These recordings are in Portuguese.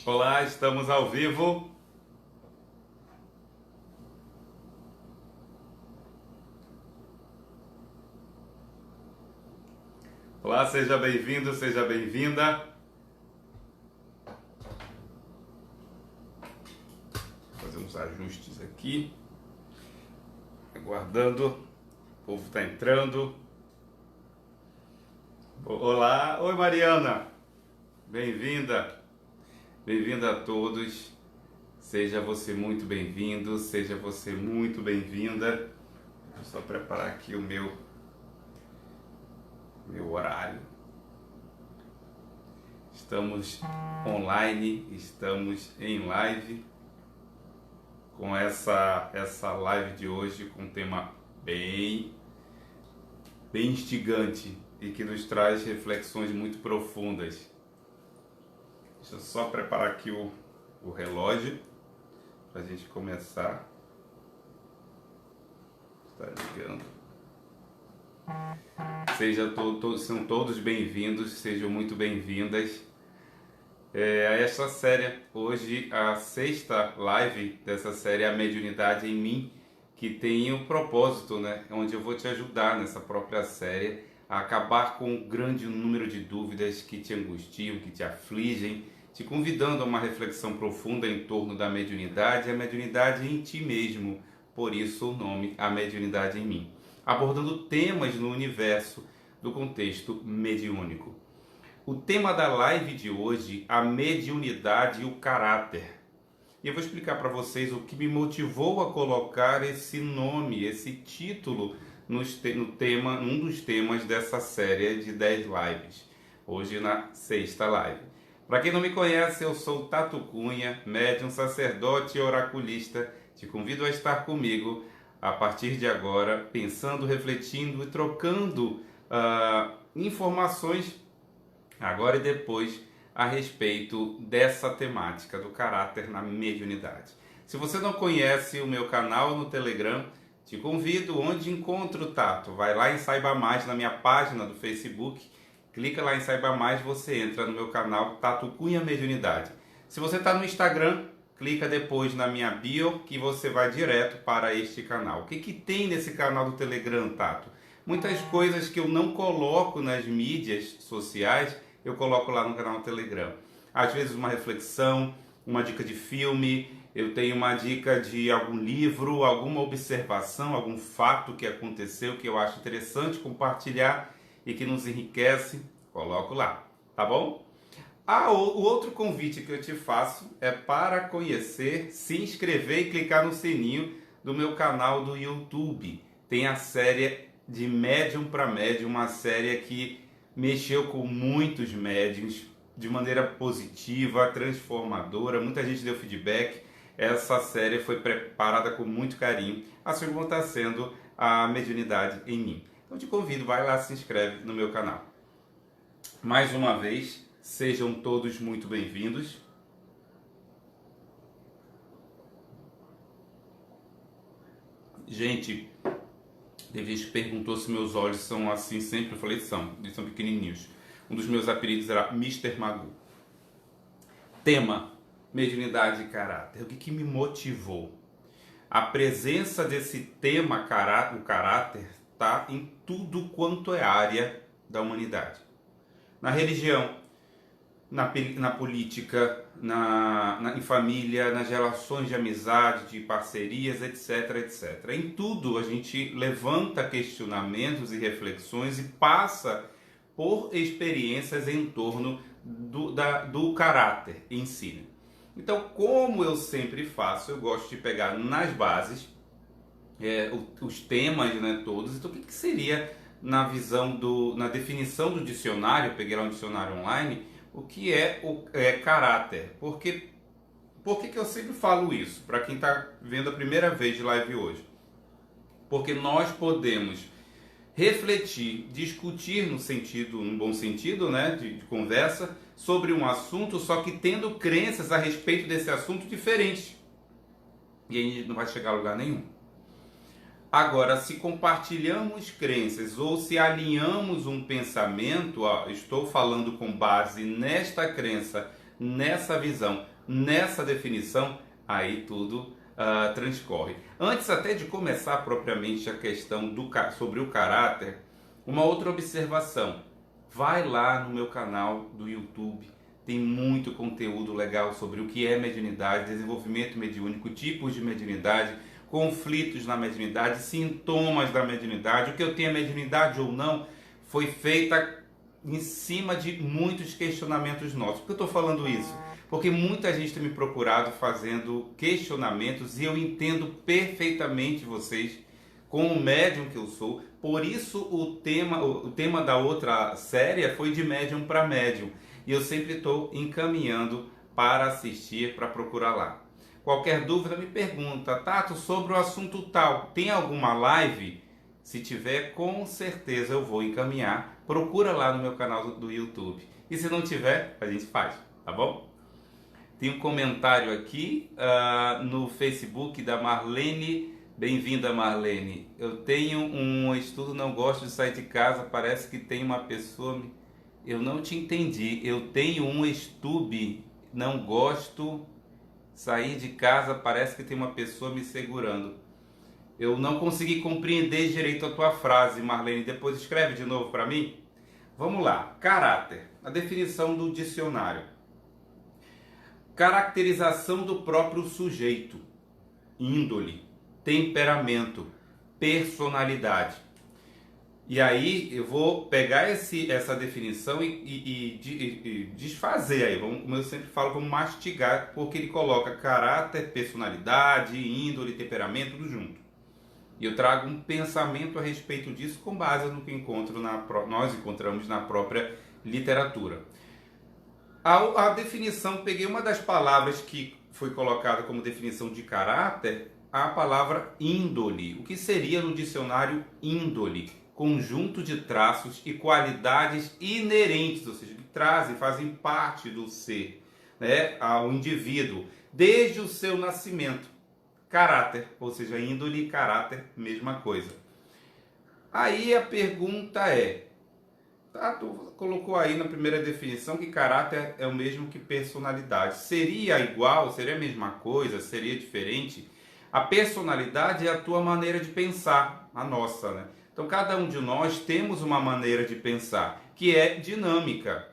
Olá, estamos ao vivo. Olá, seja bem-vindo, seja bem-vinda. Fazer uns ajustes aqui. Aguardando. O povo está entrando. Olá, oi Mariana. Bem-vinda. Bem-vinda a todos. Seja você muito bem-vindo, seja você muito bem-vinda. Vou só preparar aqui o meu horário. Estamos online, estamos em live com essa live de hoje com um tema bem instigante e que nos traz reflexões muito profundas. Deixa eu só preparar aqui o relógio para a gente começar. Está ligando. Sejam todos bem-vindos, sejam muito bem-vindas a esta série. Hoje a sexta live dessa série, A Mediunidade em Mim, que tem o propósito, onde eu vou te ajudar nessa própria série a acabar com um grande número de dúvidas que te angustiam, que te afligem, te convidando a uma reflexão profunda em torno da mediunidade, a mediunidade em ti mesmo, por isso o nome A Mediunidade em Mim, abordando temas no universo do contexto mediúnico. O tema da live de hoje, a mediunidade e o caráter. E eu vou explicar para vocês o que me motivou a colocar esse nome, esse título num dos temas dessa série de 10 lives. Hoje na sexta live. Para quem não me conhece, eu sou Tato Cunha, médium, sacerdote e oraculista. Te convido a estar comigo a partir de agora, pensando, refletindo e trocando informações agora e depois a respeito dessa temática do caráter na mediunidade. Se você não conhece o meu canal no Telegram, te convido. Onde encontro o Tato? Vai lá em Saiba Mais, na minha página do Facebook, clica lá em Saiba Mais, você entra no meu canal Tato Cunha Mediunidade. Se você está no Instagram, clica depois na minha bio que você vai direto para este canal. O que tem nesse canal do Telegram, Tato? Muitas coisas que eu não coloco nas mídias sociais, eu coloco lá no canal do Telegram. Às vezes uma reflexão, uma dica de filme, eu tenho uma dica de algum livro, alguma observação, algum fato que aconteceu que eu acho interessante compartilhar e que nos enriquece, coloco lá, tá bom? O outro convite que eu te faço é para conhecer, se inscrever e clicar no sininho do meu canal do YouTube. Tem a série de Médium para Médium, uma série que mexeu com muitos médiums de maneira positiva, transformadora. Muita gente deu feedback. Essa série foi preparada com muito carinho. A segunda está sendo A Mediunidade em Mim. Então te convido, vai lá, se inscreve no meu canal. Mais uma vez, sejam todos muito bem-vindos. Gente, Devis perguntou se meus olhos são assim sempre. Eu falei, eles são pequenininhos. Um dos meus apelidos era Mr. Magoo. Tema, mediunidade e caráter. O que me motivou? A presença desse tema, o caráter, está em tudo quanto é área da humanidade. Na religião, na política, em família, nas relações de amizade, de parcerias, etc, etc. Em tudo a gente levanta questionamentos e reflexões e passa por experiências em torno do caráter em si. Então, como eu sempre faço, eu gosto de pegar nas bases os temas, todos. Então, o que seria na definição do dicionário? Eu peguei lá um dicionário online. O que é caráter? Por que eu sempre falo isso? Para quem está vendo a primeira vez de live hoje. Porque nós podemos refletir, discutir no bom sentido, de conversa, sobre um assunto, só que tendo crenças a respeito desse assunto diferentes. E aí a gente não vai chegar a lugar nenhum. Agora, se compartilhamos crenças ou se alinhamos um pensamento, estou falando com base nesta crença nessa visão, nessa definição, aí tudo transcorre. Antes até de começar propriamente a questão sobre o caráter, uma outra observação. Vai lá no meu canal do YouTube, tem muito conteúdo legal sobre o que é mediunidade, desenvolvimento mediúnico, tipos de mediunidade, conflitos na mediunidade, sintomas da mediunidade, o que eu tenho é mediunidade ou não, foi feita em cima de muitos questionamentos nossos. Por que eu estou falando isso? Porque muita gente tem me procurado fazendo questionamentos e eu entendo perfeitamente vocês como médium que eu sou. Por isso o tema da outra série foi de médium para médium. E eu sempre estou encaminhando para assistir, para procurar lá. Qualquer dúvida me pergunta, Tato, sobre o assunto tal, tem alguma live? Se tiver, com certeza eu vou encaminhar. Procura lá no meu canal do YouTube. E se não tiver, a gente faz, tá bom? Tem um comentário aqui no Facebook da Marlene. Bem-vinda, Marlene. Eu tenho um estudo, não gosto de sair de casa, parece que tem uma pessoa... Eu não te entendi. Eu tenho um estudo, não gosto de sair de casa, parece que tem uma pessoa me segurando. Eu não consegui compreender direito a tua frase, Marlene. Depois escreve de novo para mim. Vamos lá. Caráter. A definição do dicionário. Caracterização do próprio sujeito. Índole. Temperamento. Personalidade. E aí eu vou pegar essa definição e desfazer aí, como eu sempre falo, vamos mastigar, porque ele coloca caráter, personalidade, índole, temperamento, tudo junto. E eu trago um pensamento a respeito disso com base no que nós encontramos na própria literatura. A definição, peguei uma das palavras que foi colocada como definição de caráter, a palavra índole. O que seria no dicionário índole? Conjunto de traços e qualidades inerentes, ou seja, que fazem parte do ser, né, ao indivíduo, desde o seu nascimento. Caráter, ou seja, índole e caráter, mesma coisa. Aí a pergunta é, tu colocou aí na primeira definição que caráter é o mesmo que personalidade. Seria igual, seria a mesma coisa, seria diferente? A personalidade é a tua maneira de pensar, a nossa, né? Então, cada um de nós temos uma maneira de pensar, que é dinâmica.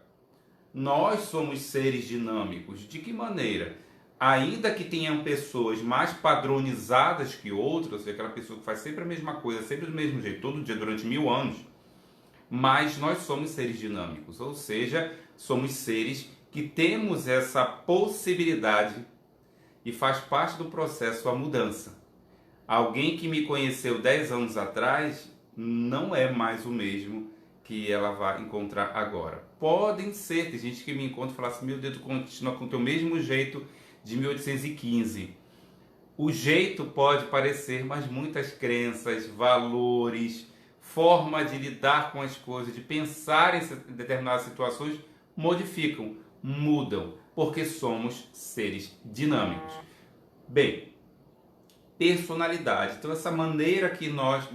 Nós somos seres dinâmicos. De que maneira? Ainda que tenham pessoas mais padronizadas que outras, ou seja, aquela pessoa que faz sempre a mesma coisa, sempre do mesmo jeito, todo dia, durante 1000 anos, mas nós somos seres dinâmicos, ou seja, somos seres que temos essa possibilidade e faz parte do processo a mudança. Alguém que me conheceu 10 anos atrás não é mais o mesmo que ela vai encontrar agora. Podem ser, tem gente que me encontra e fala assim, meu Deus, tu continua com o teu mesmo jeito de 1815. O jeito pode parecer, mas muitas crenças, valores, forma de lidar com as coisas, de pensar em determinadas situações, modificam, mudam, porque somos seres dinâmicos. Bem, personalidade. Então, essa maneira que nós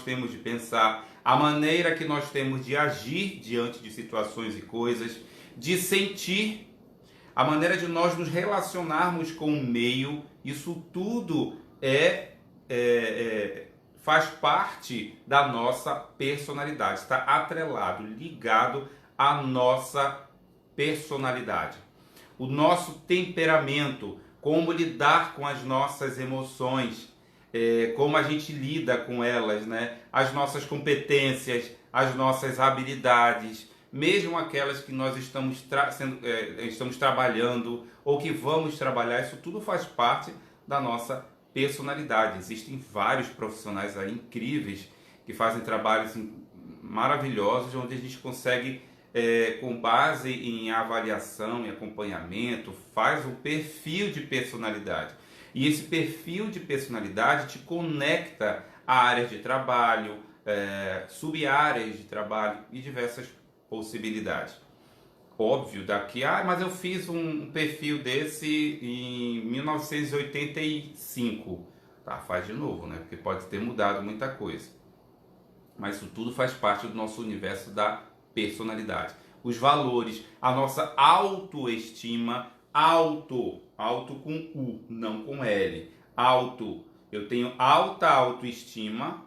temos de pensar, a maneira que nós temos de agir diante de situações e coisas, de sentir, a maneira de nós nos relacionarmos com o meio, isso tudo faz parte da nossa personalidade, está atrelado, ligado à nossa personalidade. O nosso temperamento, como lidar com as nossas emoções, como a gente lida com elas, né? As nossas competências, as nossas habilidades, mesmo aquelas que nós estamos trabalhando ou que vamos trabalhar, isso tudo faz parte da nossa personalidade. Existem vários profissionais aí incríveis que fazem trabalhos maravilhosos, onde a gente consegue, com base em avaliação e acompanhamento, faz um perfil de personalidade. E esse perfil de personalidade te conecta a áreas de trabalho, sub-áreas de trabalho e diversas possibilidades. Óbvio, mas eu fiz um perfil desse em 1985. Tá, faz de novo, né? Porque pode ter mudado muita coisa. Mas isso tudo faz parte do nosso universo da personalidade. os valores, a nossa autoestima, auto com U, não com L, auto. Eu tenho alta autoestima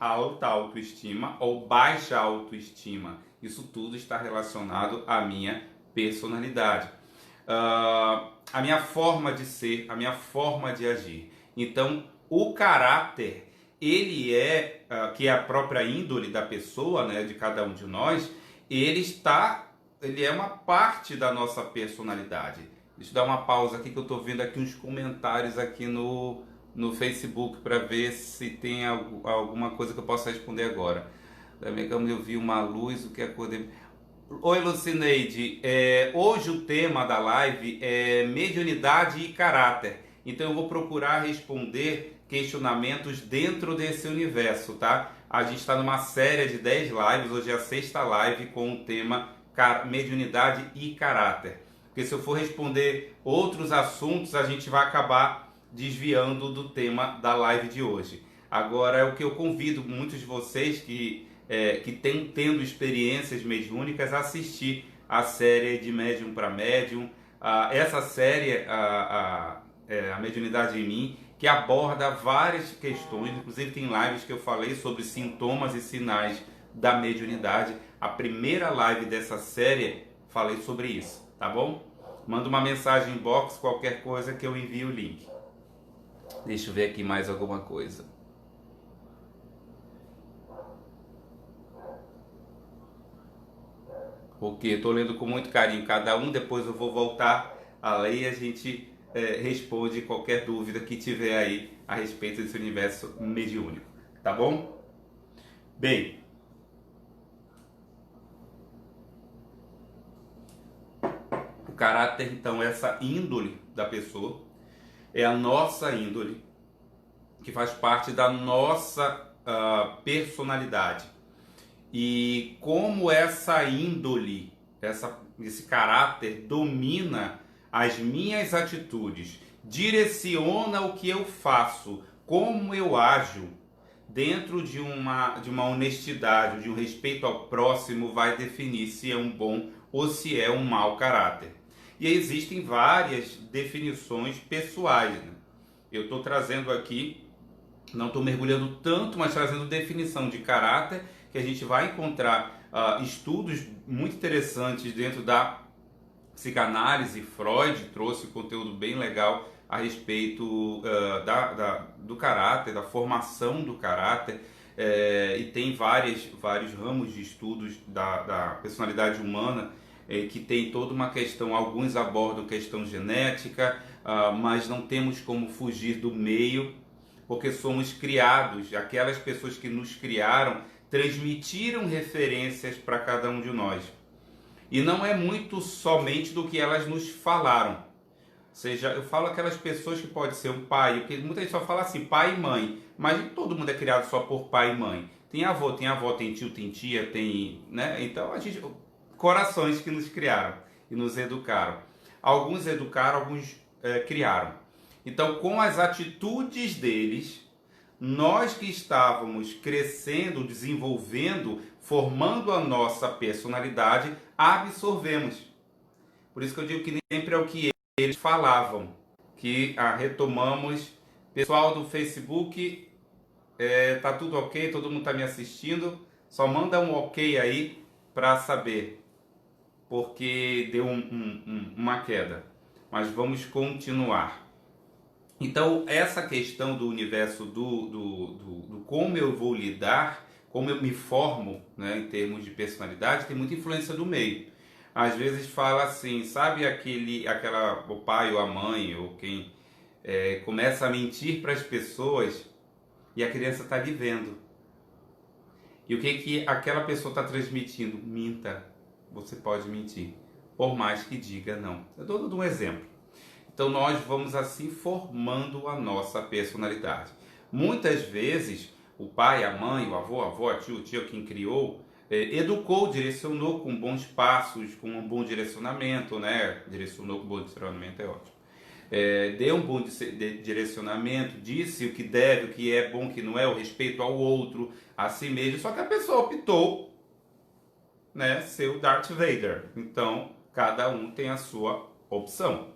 ou baixa autoestima. Isso tudo está relacionado à minha personalidade. A minha forma de ser, a minha forma de agir. Então, o caráter, ele que é a própria índole da pessoa, né, de cada um de nós, ele é uma parte da nossa personalidade. Deixa eu dar uma pausa aqui que eu estou vendo aqui uns comentários aqui no Facebook para ver se tem alguma coisa que eu possa responder agora. Eu vi uma luz, o que acordei... Oi, Lucineide. Hoje o tema da live é mediunidade e caráter. Então eu vou procurar responder questionamentos dentro desse universo, tá? A gente está numa série de 10 lives, hoje é a 6ª live com o tema mediunidade e caráter. Porque se eu for responder outros assuntos, a gente vai acabar desviando do tema da live de hoje. Agora é o que eu convido muitos de vocês que estão tendo experiências mediúnicas a assistir a série de Médium para Médium. Essa série, a Mediunidade em Mim, que aborda várias questões, inclusive tem lives que eu falei sobre sintomas e sinais da mediunidade. A primeira live dessa série falei sobre isso, tá bom? Manda uma mensagem inbox, qualquer coisa que eu envio o link. Deixa eu ver aqui mais alguma coisa. Ok, estou lendo com muito carinho cada um, depois eu vou voltar a ler e a gente responde qualquer dúvida que tiver aí a respeito desse universo mediúnico, tá bom? Bem, o caráter então é essa índole da pessoa, é a nossa índole, que faz parte da nossa personalidade. E como essa índole, esse caráter domina as minhas atitudes, direciona o que eu faço, como eu ajo, dentro de uma honestidade, de um respeito ao próximo, vai definir se é um bom ou se é um mau caráter. E existem várias definições pessoais, né? Eu estou trazendo aqui, não estou mergulhando tanto, mas trazendo definição de caráter, que a gente vai encontrar estudos muito interessantes dentro da psicanálise. Freud trouxe conteúdo bem legal a respeito do caráter, da formação do caráter, e tem vários ramos de estudos da personalidade humana que tem toda uma questão. Alguns abordam questão genética, mas não temos como fugir do meio, porque somos criados, aquelas pessoas que nos criaram transmitiram referências para cada um de nós. E não é muito somente do que elas nos falaram. Ou seja, eu falo aquelas pessoas que pode ser um pai, porque muita gente só fala assim, pai e mãe, mas nem todo mundo é criado só por pai e mãe. Tem avô, tem tio, tem tia, tem, né? Então corações que nos criaram e nos educaram. Alguns educaram, alguns criaram. Então, com as atitudes deles, nós que estávamos crescendo, desenvolvendo, formando a nossa personalidade, absorvemos. Por isso que eu digo que nem sempre é o que eles falavam, que retomamos. Pessoal do Facebook, tá tudo ok? Todo mundo está me assistindo? Só manda um ok aí para saber, porque deu uma queda. Mas vamos continuar. Então, essa questão do universo, do como eu vou lidar, como eu me formo, né, em termos de personalidade, tem muita influência do meio. Às vezes fala assim, sabe o pai ou a mãe, ou quem começa a mentir para as pessoas e a criança está ali vendo. E o que aquela pessoa está transmitindo? Minta, você pode mentir, por mais que diga não. Eu estou dando um exemplo. Então nós vamos assim formando a nossa personalidade. Muitas vezes o pai, a mãe, o avô, a avó, a tio, o tio, quem criou, educou, direcionou com bons passos, com um bom direcionamento, né? Direcionou com bom direcionamento é ótimo. Deu um bom direcionamento, disse o que deve, o que é bom, o que não é, o respeito ao outro, a si mesmo. Só que a pessoa optou né, ser o Darth Vader. Então, cada um tem a sua opção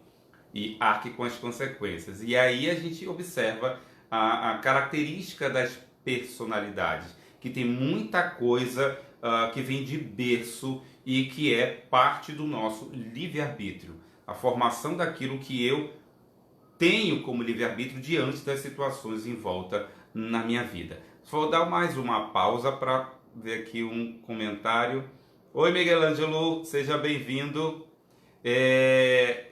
e arque com as consequências. E aí a gente observa a característica das personalidades, que tem muita coisa que vem de berço e que é parte do nosso livre-arbítrio. A formação daquilo que eu tenho como livre-arbítrio diante das situações em volta na minha vida. Vou dar mais uma pausa para ver aqui um comentário. Oi, Miguel Ângelo, seja bem-vindo.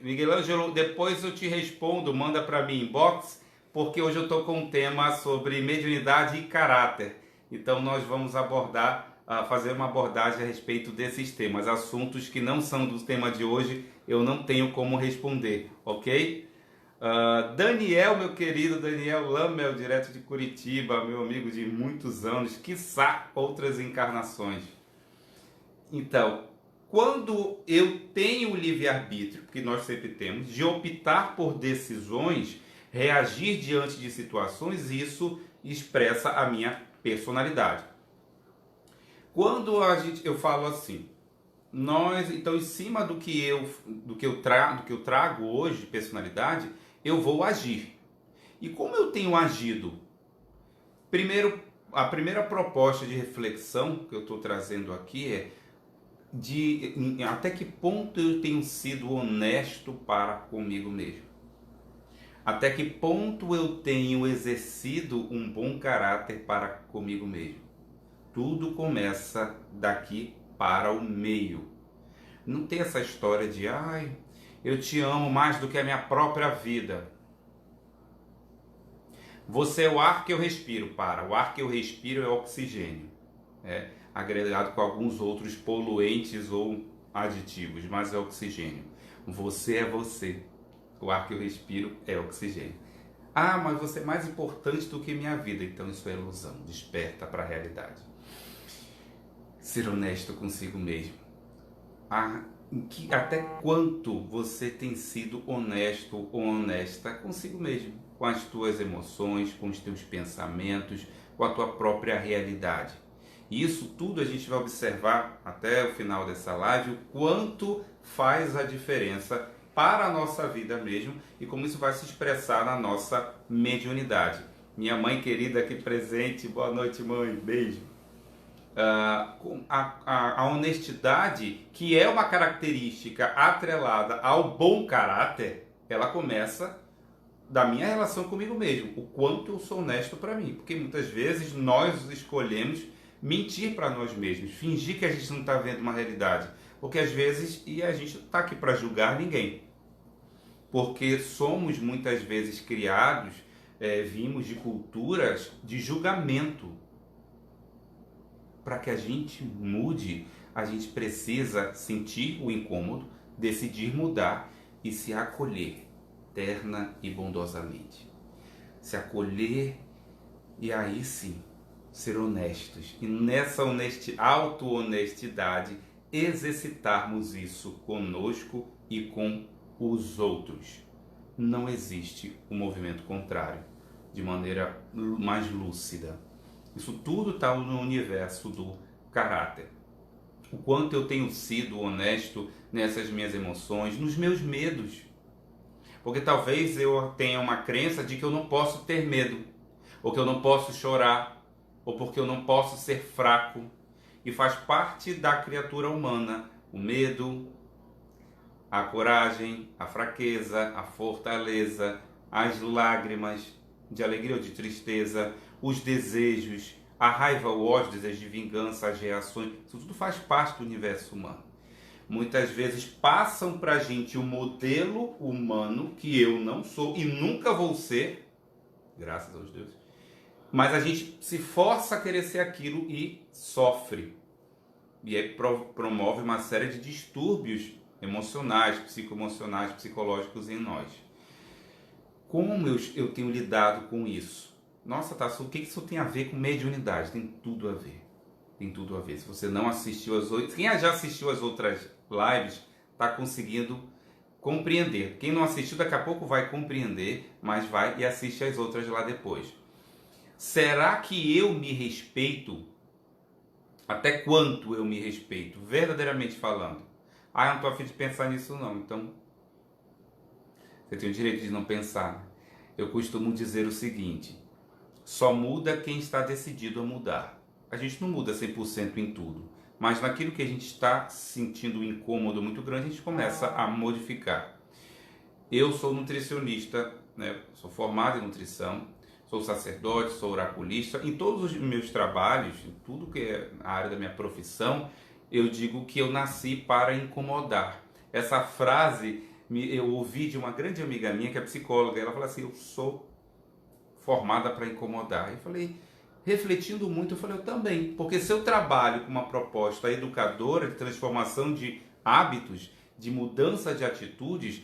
Miguel Ângelo, depois eu te respondo, manda para mim inbox, porque hoje eu estou com um tema sobre mediunidade e caráter. Então nós vamos fazer uma abordagem a respeito desses temas, assuntos que não são do tema de hoje, eu não tenho como responder, ok? Daniel, meu querido Daniel Lamel, direto de Curitiba, meu amigo de muitos anos, quiçá outras encarnações. Então, quando eu tenho o livre-arbítrio, que nós sempre temos, de optar por decisões, reagir diante de situações, isso expressa a minha personalidade. Quando eu falo assim, então, em cima do que eu trago hoje de personalidade, eu vou agir. E como eu tenho agido? Primeiro, a primeira proposta de reflexão que eu estou trazendo aqui é até que ponto eu tenho sido honesto para comigo mesmo. Até que ponto eu tenho exercido um bom caráter para comigo mesmo. Tudo começa daqui para o meio. Não tem essa história de eu te amo mais do que a minha própria vida. Você é o ar que eu respiro. O ar que eu respiro é oxigênio, agregado com alguns outros poluentes ou aditivos, mas é oxigênio. Você é você. O ar que eu respiro é oxigênio. Mas você é mais importante do que minha vida. Então isso é ilusão. Desperta para a realidade. Ser honesto consigo mesmo. Até quanto você tem sido honesto ou honesta consigo mesmo, com as tuas emoções, com os teus pensamentos, com a tua própria realidade. E isso tudo a gente vai observar até o final dessa live, o quanto faz a diferença para a nossa vida mesmo e como isso vai se expressar na nossa mediunidade. Minha mãe querida aqui presente, boa noite, mãe, beijo. A honestidade, que é uma característica atrelada ao bom caráter, ela começa da minha relação comigo mesmo, o quanto eu sou honesto para mim, porque muitas vezes nós escolhemos mentir para nós mesmos, fingir que a gente não está vendo uma realidade, porque às vezes, e a gente não está aqui para julgar ninguém, porque somos muitas vezes criados, vimos de culturas de julgamento. Para que a gente mude, a gente precisa sentir o incômodo, decidir mudar e se acolher terna e bondosamente. Se acolher e aí sim ser honestos. E nessa auto-honestidade exercitarmos isso conosco e com os outros. Não existe um movimento contrário, de maneira mais lúcida. Isso tudo está no universo do caráter. O quanto eu tenho sido honesto nessas minhas emoções, nos meus medos. Porque talvez eu tenha uma crença de que eu não posso ter medo, ou que eu não posso chorar, ou porque eu não posso ser fraco. E faz parte da criatura humana o medo, a coragem, a fraqueza, a fortaleza, as lágrimas de alegria ou de tristeza, os desejos, a raiva, o ódio, o desejo de vingança, as reações, isso tudo faz parte do universo humano. Muitas vezes passam para a gente um modelo humano que eu não sou e nunca vou ser, graças aos deuses, mas a gente se força a querer ser aquilo e sofre. E aí promove uma série de distúrbios emocionais, psicoemocionais, psicológicos em nós. Como eu tenho lidado com isso? Nossa, Tassu, o que isso tem a ver com mediunidade? Tem tudo a ver. Tem tudo a ver. Se você não assistiu as outras... Quem já assistiu as outras lives, está conseguindo compreender. Quem não assistiu, daqui a pouco vai compreender, mas vai e assiste as outras lá depois. Será que eu me respeito? Até quanto eu me respeito, verdadeiramente falando? Ah, eu não estou a fim de pensar nisso não. Então, você tem o direito de não pensar. Eu costumo dizer o seguinte: só muda quem está decidido a mudar. A gente não muda 100% em tudo, mas naquilo que a gente está sentindo um incômodo muito grande, a gente começa a modificar. Eu sou nutricionista, né? Sou formado em nutrição, sou sacerdote, sou oraculista. Em todos os meus trabalhos, em tudo que é a área da minha profissão, eu digo que eu nasci para incomodar. Essa frase eu ouvi de uma grande amiga minha que é psicóloga. Ela fala assim: eu sou formada para incomodar. Eu falei, refletindo muito, eu falei, eu também. Porque se eu trabalho com uma proposta educadora de transformação de hábitos, de mudança de atitudes,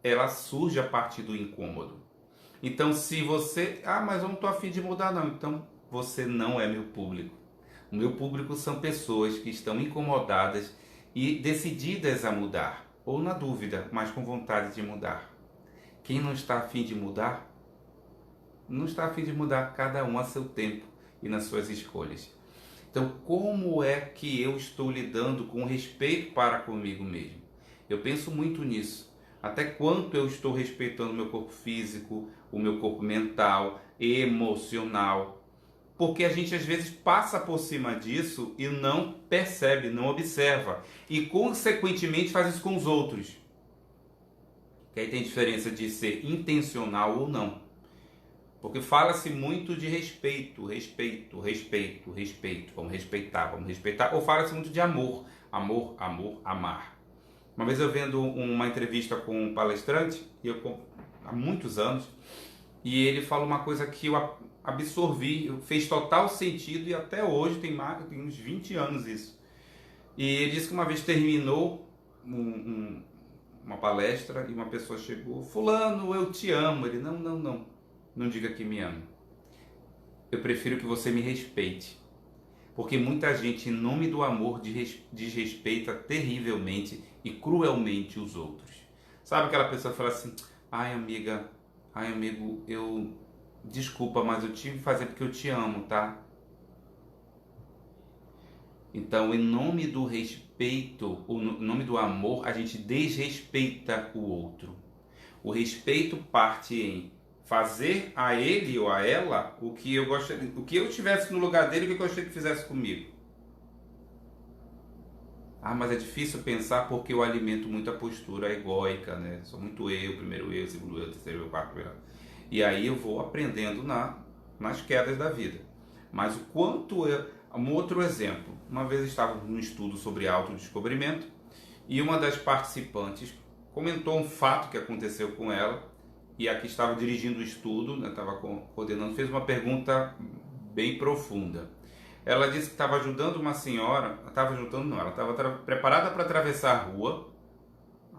ela surge a partir do incômodo. Então, se você... Ah, mas eu não estou a fim de mudar, não. Então, você não é meu público. O meu público são pessoas que estão incomodadas e decididas a mudar. Ou na dúvida, mas com vontade de mudar. Quem não está a fim de mudar, não está a fim de mudar, cada um a seu tempo e nas suas escolhas. Então, como é que eu estou lidando com respeito para comigo mesmo? Eu penso muito nisso. Até quanto eu estou respeitando o meu corpo físico, o meu corpo mental, emocional? Porque a gente às vezes passa por cima disso e não percebe, não observa. E consequentemente faz isso com os outros. Que aí tem diferença de ser intencional ou não. Porque fala-se muito de respeito, respeito, respeito, respeito. Vamos respeitar, vamos respeitar. Ou fala-se muito de amor, amor, amor, amar. Uma vez eu vendo uma entrevista com um palestrante, há muitos anos, e ele fala uma coisa que eu absorvi, fez total sentido e até hoje tem uns 20 anos isso. E ele disse que uma vez terminou uma palestra e uma pessoa chegou: fulano, eu te amo. Ele: não, não, não, não diga que me ama. Eu prefiro que você me respeite. Porque muita gente, em nome do amor, desrespeita terrivelmente e cruelmente os outros. Sabe aquela pessoa que fala assim: ai amiga, ai amigo, desculpa, mas eu tive que fazer porque eu te amo, tá? Então, em nome do respeito, em nome do amor, a gente desrespeita o outro. O respeito parte em fazer a ele ou a ela o que eu gostaria, o que eu tivesse no lugar dele, o que eu gostaria que fizesse comigo. Ah, mas é difícil pensar porque eu alimento muito a postura egóica, né? Sou muito eu, primeiro eu, segundo eu, terceiro eu, quarto eu. E aí eu vou aprendendo nas quedas da vida. Mas o quanto eu... Um outro exemplo. Uma vez estava num estudo sobre autodescobrimento e uma das participantes comentou um fato que aconteceu com ela, e a que estava dirigindo o estudo, né, estava coordenando, fez uma pergunta bem profunda. Ela disse que estava ajudando uma senhora, estava ajudando não, ela estava preparada para atravessar a rua,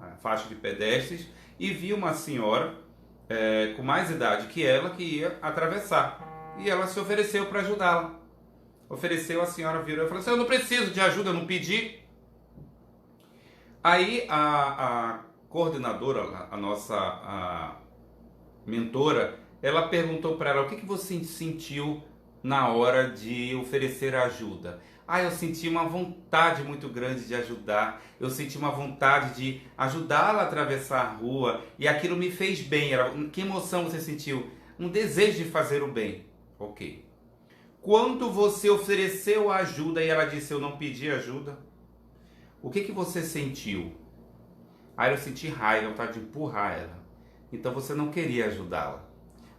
a faixa de pedestres, e viu uma senhora com mais idade que ela que ia atravessar. E ela se ofereceu para ajudá-la. Ofereceu, a senhora virou e falou assim: eu não preciso de ajuda, eu não pedi. Aí a coordenadora, a nossa mentora, ela perguntou para ela: o que você sentiu na hora de oferecer ajuda? Ah, eu senti uma vontade muito grande de ajudar, eu senti uma vontade de ajudá-la a atravessar a rua e aquilo me fez bem. Que emoção você sentiu? Um desejo de fazer o bem. Ok. Quando você ofereceu ajuda e ela disse: eu não pedi ajuda, o que você sentiu? Ah, eu senti raiva, vontade de empurrar ela. Então você não queria ajudá-la.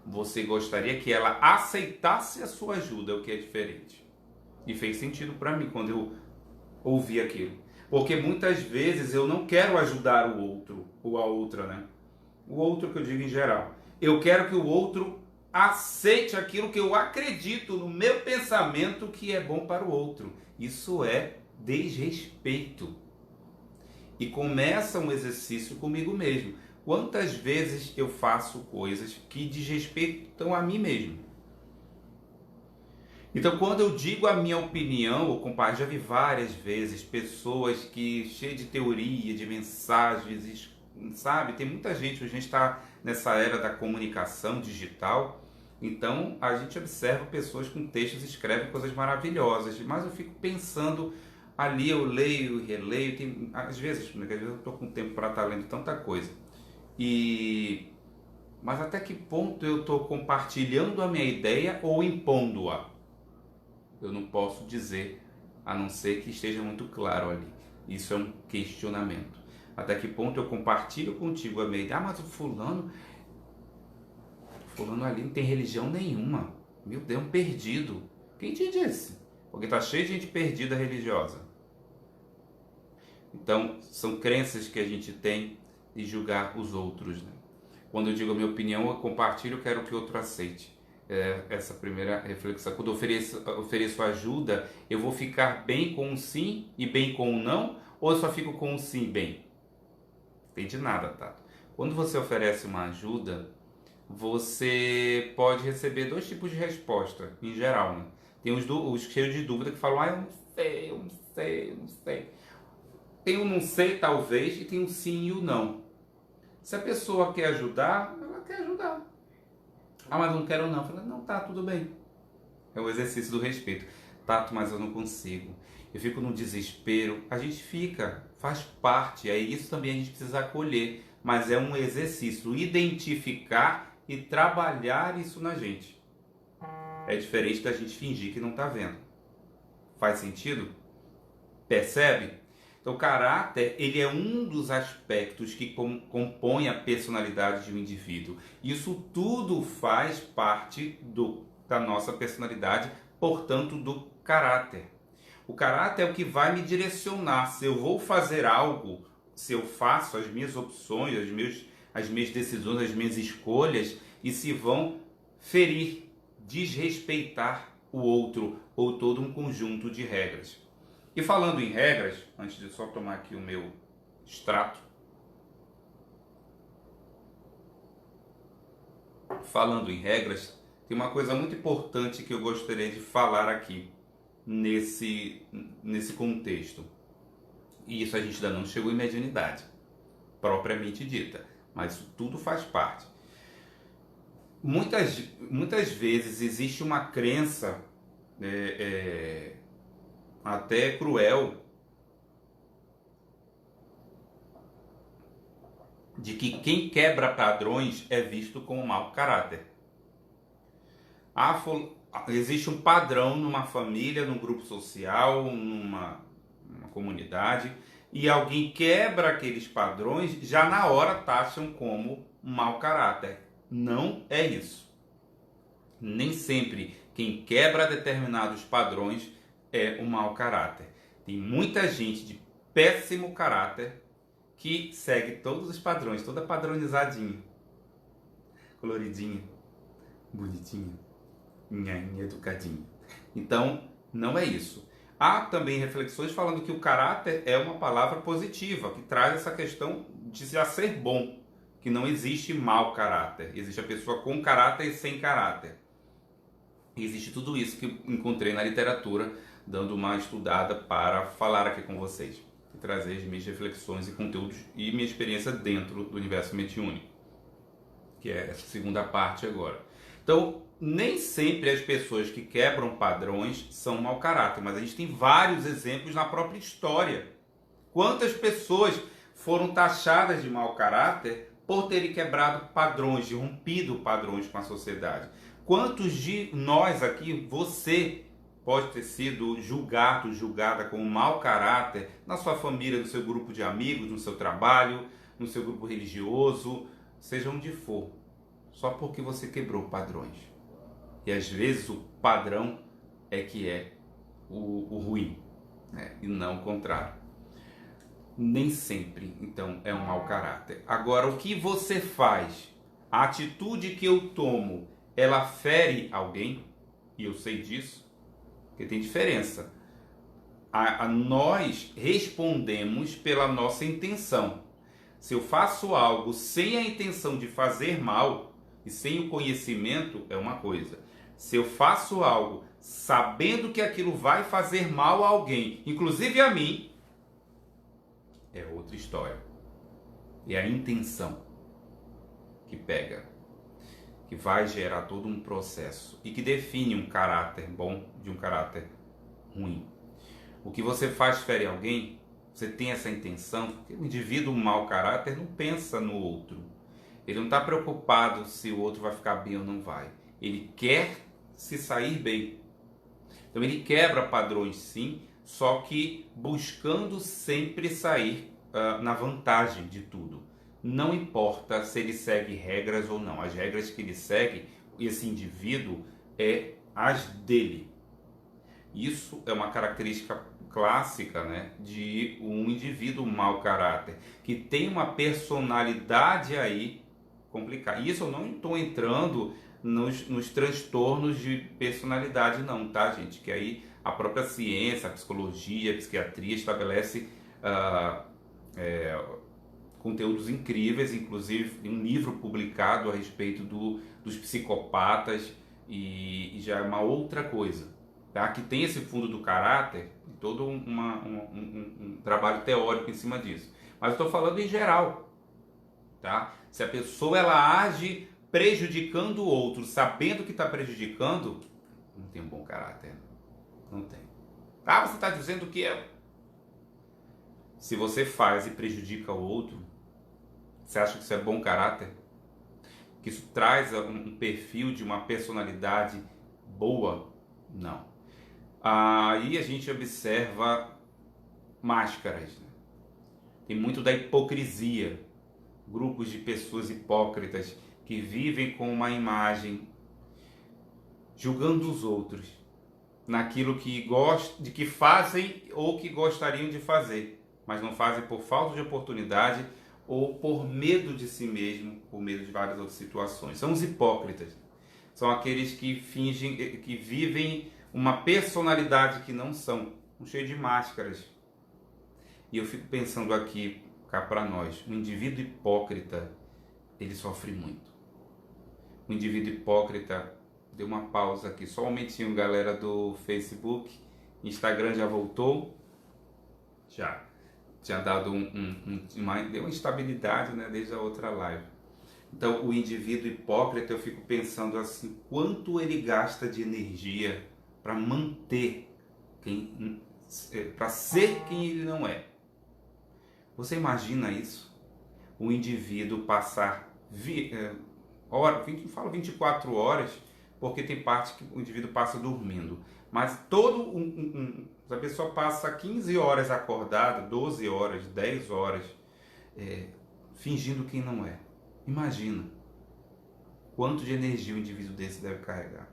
Você gostaria que ela aceitasse a sua ajuda, o que é diferente. E fez sentido para mim quando eu ouvi aquilo. Porque muitas vezes eu não quero ajudar o outro, ou a outra, né? O outro que eu digo em geral. Eu quero que o outro aceite aquilo que eu acredito no meu pensamento que é bom para o outro. Isso é desrespeito. E começa um exercício comigo mesmo. Quantas vezes eu faço coisas que desrespeitam a mim mesmo? Então, quando eu digo a minha opinião, ou compartilho, já vi várias vezes pessoas que cheias de teoria, de mensagens, sabe? Tem muita gente, a gente está nessa era da comunicação digital, Então a gente observa pessoas com textos, escrevem coisas maravilhosas, mas eu fico pensando ali, eu leio e releio, às vezes eu estou com tempo para estar lendo tanta coisa. Mas até que ponto eu estou compartilhando a minha ideia ou impondo-a? Eu não posso dizer, a não ser que esteja muito claro ali. Isso é um questionamento. Até que ponto eu compartilho contigo a minha ideia? Ah, mas o fulano ali não tem religião nenhuma. Meu Deus, um perdido. Quem te disse? Porque está cheio de gente perdida religiosa. Então, são crenças que a gente tem de julgar os outros, né? Quando eu digo a minha opinião, eu compartilho, eu quero que o outro aceite. Essa primeira reflexão. Quando eu ofereço ajuda, eu vou ficar bem com um sim e bem com um não? Ou eu só fico com um sim e bem? Não entendi nada, tá? Quando você oferece uma ajuda, você pode receber dois tipos de resposta, em geral, né? Tem os cheios de dúvida que falam, eu não sei, eu não sei, eu não sei. Tem o não sei, talvez, e tem o sim e o não. Se a pessoa quer ajudar, ela quer ajudar. Ah, mas não quero não. Fala, não, tá, tudo bem. É o exercício do respeito. Tato, mas eu não consigo. Eu fico no desespero. A gente fica, faz parte. É isso também a gente precisa acolher. Mas é um exercício. Identificar e trabalhar isso na gente. É diferente da gente fingir que não tá vendo. Faz sentido? Percebe? Então, o caráter, ele é um dos aspectos que compõe a personalidade de um indivíduo. Isso tudo faz parte da nossa personalidade, portanto, do caráter. O caráter é o que vai me direcionar. Se eu vou fazer algo, se eu faço as minhas opções, as minhas decisões, as minhas escolhas, e se vão ferir, desrespeitar o outro ou todo um conjunto de regras. E falando em regras, antes de só tomar aqui o meu extrato, falando em regras, tem uma coisa muito importante que eu gostaria de falar aqui nesse contexto. E isso a gente ainda não chegou em mediunidade, propriamente dita, mas isso tudo faz parte. Muitas vezes existe uma crença até cruel de que quem quebra padrões é visto como mau caráter. Existe um padrão numa família, num grupo social, numa comunidade, e alguém quebra aqueles padrões, já na hora taxam como mau caráter. Não é isso. Nem sempre quem quebra determinados padrões é um mau caráter. Tem muita gente de péssimo caráter que segue todos os padrões, toda padronizadinha, coloridinha, bonitinha, educadinha. Então, não é isso. Há também reflexões falando que o caráter é uma palavra positiva, que traz essa questão de já ser bom, que não existe mau caráter. Existe a pessoa com caráter e sem caráter. E existe tudo isso que eu encontrei na literatura, dando uma estudada para falar aqui com vocês. E trazer as minhas reflexões e conteúdos e minha experiência dentro do universo mediúnico. Que é essa segunda parte agora. Então, nem sempre as pessoas que quebram padrões são mau caráter, mas a gente tem vários exemplos na própria história. Quantas pessoas foram taxadas de mau caráter por terem quebrado padrões, de rompido padrões com a sociedade? Quantos de nós aqui, você pode ter sido julgada com mau caráter na sua família, no seu grupo de amigos, no seu trabalho, no seu grupo religioso, seja onde for, só porque você quebrou padrões. E às vezes o padrão é que é o ruim, né? E não o contrário. Nem sempre, então, é um mau caráter. Agora, o que você faz, a atitude que eu tomo, ela fere alguém? E eu sei disso, porque tem diferença. Nós respondemos pela nossa intenção. Se eu faço algo sem a intenção de fazer mal e sem o conhecimento, é uma coisa. Se eu faço algo sabendo que aquilo vai fazer mal a alguém, inclusive a mim, é outra história. É a intenção que pega. que vai gerar todo um processo e que define um caráter bom de um caráter ruim. O que você faz fere alguém, você tem essa intenção, porque o indivíduo mau caráter não pensa no outro. Ele não está preocupado se o outro vai ficar bem ou não vai. Ele quer se sair bem. Então ele quebra padrões sim, só que buscando sempre sair na vantagem de tudo. Não importa se ele segue regras ou não. As regras que ele segue, esse indivíduo, é as dele. Isso é uma característica clássica, né, de um indivíduo mau caráter, que tem uma personalidade aí complicada. Isso eu não estou entrando nos transtornos de personalidade não, tá, gente? Que aí a própria ciência, a psicologia, a psiquiatria estabelece conteúdos incríveis, inclusive um livro publicado a respeito dos psicopatas e já é uma outra coisa, tá? Que tem esse fundo do caráter e todo um trabalho teórico em cima disso. Mas eu estou falando em geral, tá? Se a pessoa ela age prejudicando o outro, sabendo que está prejudicando, não tem um bom caráter, não tem. Ah, você está dizendo que é... Se você faz e prejudica o outro, você acha que isso é bom caráter? Que isso traz um perfil de uma personalidade boa? Não. Aí a gente observa máscaras, né? Tem muito da hipocrisia. Grupos de pessoas hipócritas que vivem com uma imagem, julgando os outros naquilo que fazem ou que gostariam de fazer, mas não fazem por falta de oportunidade ou por medo de si mesmo, por medo de várias outras situações. São os hipócritas. São aqueles que fingem, que vivem uma personalidade que não são, cheio de máscaras. E eu fico pensando aqui, cá para nós, um indivíduo hipócrita, ele sofre muito. O indivíduo hipócrita, deu uma pausa aqui, só um momentinho, galera do Facebook, Instagram já voltou, já tinha dado deu uma instabilidade, né, desde a outra live. Então o indivíduo hipócrita, eu fico pensando assim, quanto ele gasta de energia para manter para ser quem ele não é. Você imagina isso? Um indivíduo passar 24 horas, porque tem parte que o indivíduo passa dormindo, mas se a pessoa passa 15 horas acordada, 12 horas, 10 horas, fingindo quem não é. Imagina quanto de energia um indivíduo desse deve carregar,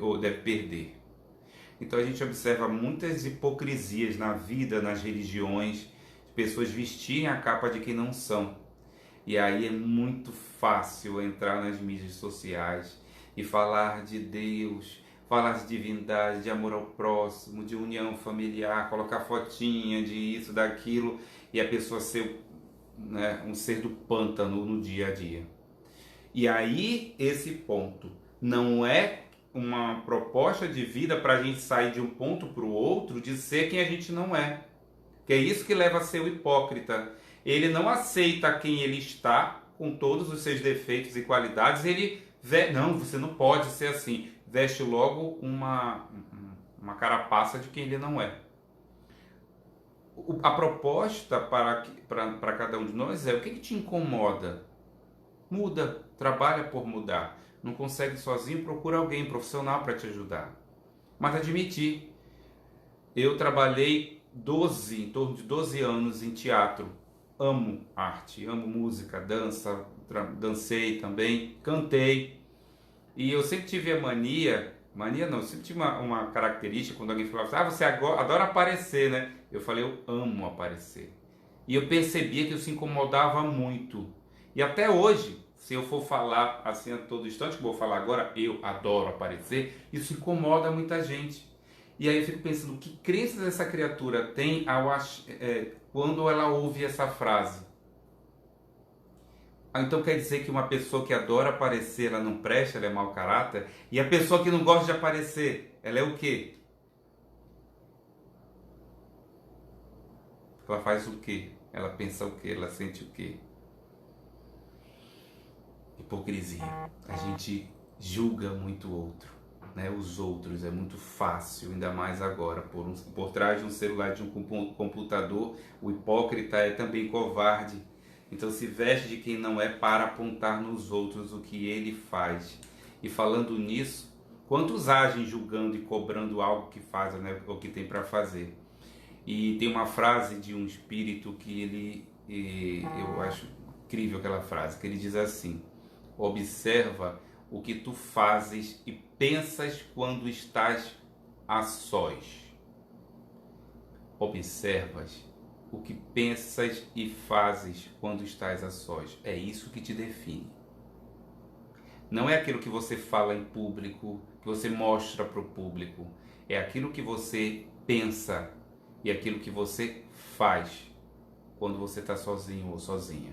ou deve perder. Então a gente observa muitas hipocrisias na vida, nas religiões, pessoas vestirem a capa de quem não são. E aí é muito fácil entrar nas mídias sociais e falar de Deus, falar de divindade, de amor ao próximo, de união familiar, colocar fotinha de isso, daquilo, e a pessoa ser, né, um ser do pântano no dia a dia. E aí esse ponto não é uma proposta de vida para a gente sair de um ponto para o outro, de ser quem a gente não é. Que é isso que leva a ser o hipócrita. Ele não aceita quem ele está, com todos os seus defeitos e qualidades. Não, você não pode ser assim. Veste logo uma carapaça de quem ele não é. A proposta para cada um de nós é: o que te incomoda? Muda, trabalha por mudar. Não consegue sozinho, procura alguém profissional para te ajudar. Mas admitir, eu trabalhei em torno de 12 anos em teatro. Amo arte, amo música, dança, dancei também, cantei. E eu sempre tive a sempre tive uma característica quando alguém falava assim, você adora aparecer, né? Eu falei, eu amo aparecer. E eu percebia que isso incomodava muito. E até hoje, se eu for falar assim a todo instante, que eu vou falar agora, eu adoro aparecer, isso incomoda muita gente. E aí eu fico pensando, que crenças essa criatura tem quando ela ouve essa frase? Então quer dizer que uma pessoa que adora aparecer, ela não presta, ela é mau caráter? E a pessoa que não gosta de aparecer, ela é o quê? Ela faz o quê? Ela pensa o quê? Ela sente o quê? Hipocrisia. A gente julga muito o outro, né? Os outros é muito fácil, ainda mais agora. Por trás de um celular, de um computador, o hipócrita é também covarde. Então se veste de quem não é para apontar nos outros o que ele faz. E falando nisso, quantos agem julgando e cobrando algo que fazem, né? O que tem para fazer? E tem uma frase de um espírito que eu acho incrível aquela frase, que ele diz assim: observa o que tu fazes e pensas quando estás a sós. Observas o que pensas e fazes quando estás a sós. É isso que te define. Não é aquilo que você fala em público, que você mostra para o público. É aquilo que você pensa e aquilo que você faz quando você está sozinho ou sozinha.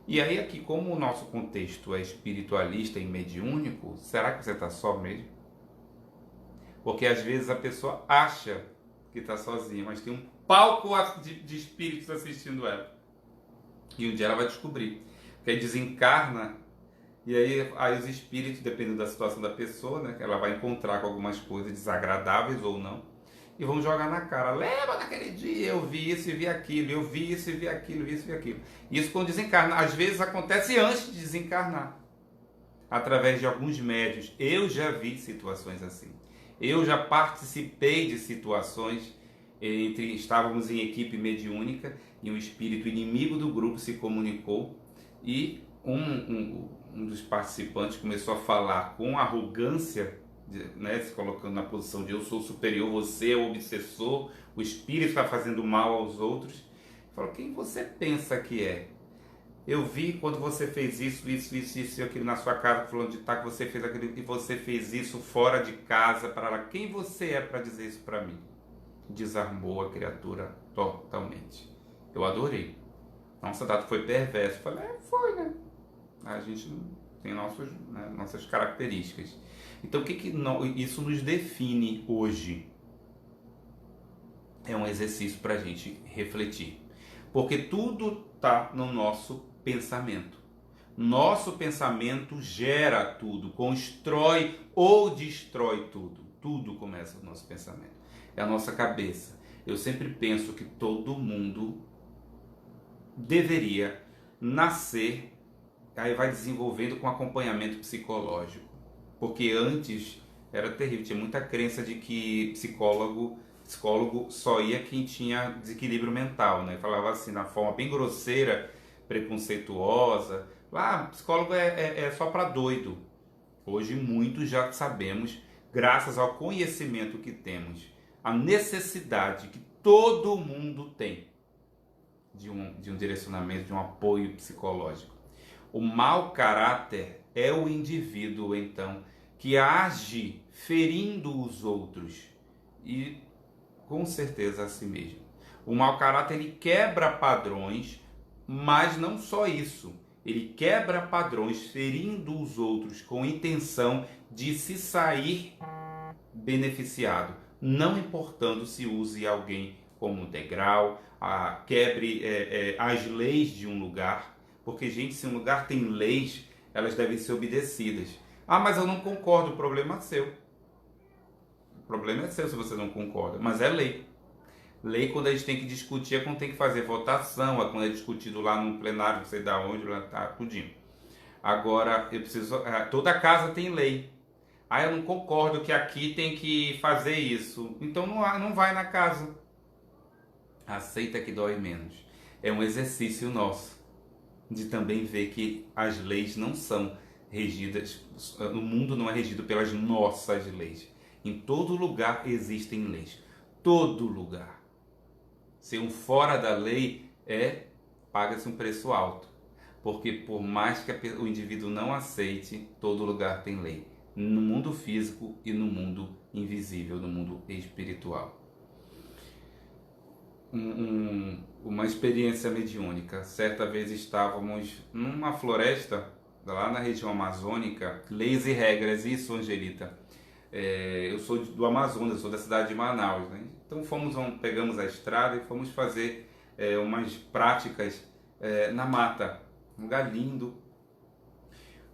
E aí aqui, como o nosso contexto é espiritualista e mediúnico, será que você está só mesmo? Porque às vezes a pessoa acha que está sozinha, mas tem um palco de espíritos assistindo ela. E um dia ela vai descobrir. Porque aí desencarna, e aí os espíritos, dependendo da situação da pessoa, né, ela vai encontrar com algumas coisas desagradáveis ou não, e vão jogar na cara. Lembra naquele dia, eu vi isso e vi aquilo, eu vi isso e vi aquilo, vi isso e vi aquilo. Isso quando desencarna. Às vezes acontece antes de desencarnar, através de alguns médios. Eu já vi situações assim. Eu já participei de situações estávamos em equipe mediúnica e um espírito inimigo do grupo se comunicou e um dos participantes começou a falar com arrogância, né, se colocando na posição de eu sou superior, você é o obsessor, o espírito está fazendo mal aos outros. Falou: quem você pensa que é? Eu vi quando você fez isso e aquilo na sua casa, falando de tal, que você fez aquilo e você fez isso fora de casa, para lá. Quem você é para dizer isso para mim? Desarmou a criatura totalmente. Eu adorei. Nossa, Tato foi perverso. Falei, foi, né? A gente tem nossas características. Então, o que isso nos define hoje? É um exercício para a gente refletir. Porque tudo está no nosso pensamento. Nosso pensamento gera tudo, constrói ou destrói tudo. Tudo começa no nosso pensamento. É a nossa cabeça. Eu sempre penso que todo mundo deveria nascer, aí vai desenvolvendo com acompanhamento psicológico. Porque antes era terrível, tinha muita crença de que psicólogo só ia quem tinha desequilíbrio mental, né? Falava assim, na forma bem grosseira, preconceituosa. Psicólogo é só para doido. Hoje muitos já sabemos, graças ao conhecimento que temos, a necessidade que todo mundo tem de um direcionamento, de um apoio psicológico. O mau caráter é o indivíduo, então, que age ferindo os outros e, com certeza, a si mesmo. O mau caráter, ele quebra padrões, mas não só isso. Ele quebra padrões ferindo os outros com intenção de se sair beneficiado, não importando se use alguém como degrau, quebre as leis de um lugar, porque, gente, se um lugar tem leis, elas devem ser obedecidas. Mas eu não concordo, o problema é seu. O problema é seu se você não concorda, mas é lei. Lei, quando a gente tem que discutir, é quando tem que fazer votação, é quando é discutido lá no plenário, não sei da onde, lá tá tudinho. Agora, toda casa tem lei. Eu não concordo que aqui tem que fazer isso. Então não vai na casa. Aceita que dói menos. É um exercício nosso de também ver que as leis não são regidas, o mundo não é regido pelas nossas leis. Em todo lugar existem leis. Todo lugar. Ser um fora da lei paga-se um preço alto. Porque por mais que o indivíduo não aceite, todo lugar tem lei. No mundo físico e no mundo invisível, no mundo espiritual. Uma experiência mediúnica. Certa vez estávamos numa floresta, lá na região amazônica, leis e regras, isso, Angelita. Eu sou do Amazonas, sou da cidade de Manaus, né? Então pegamos a estrada e fomos fazer umas práticas na mata, um lugar lindo.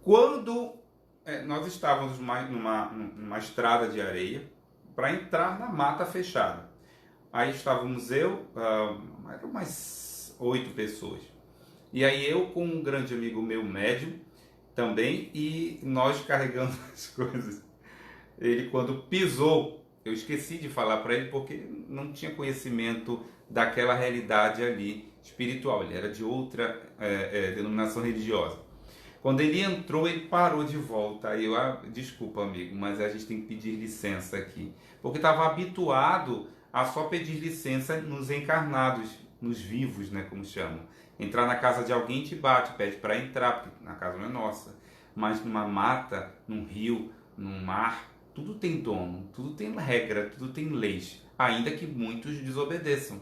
Quando nós estávamos numa estrada de areia para entrar na mata fechada. Aí estávamos eram umas 8 pessoas. E aí eu com um grande amigo meu, médium, também, e nós carregando as coisas. Ele quando pisou, eu esqueci de falar para ele porque não tinha conhecimento daquela realidade ali espiritual. Ele era de outra denominação religiosa. Quando ele entrou, ele parou de volta. Aí eu, desculpa amigo, mas a gente tem que pedir licença aqui. Porque estava habituado a só pedir licença nos encarnados, nos vivos, né, como chamam. Entrar na casa de alguém te bate, pede para entrar, porque na casa não é nossa. Mas numa mata, num rio, num mar, tudo tem dono, tudo tem regra, tudo tem leis, ainda que muitos desobedeçam.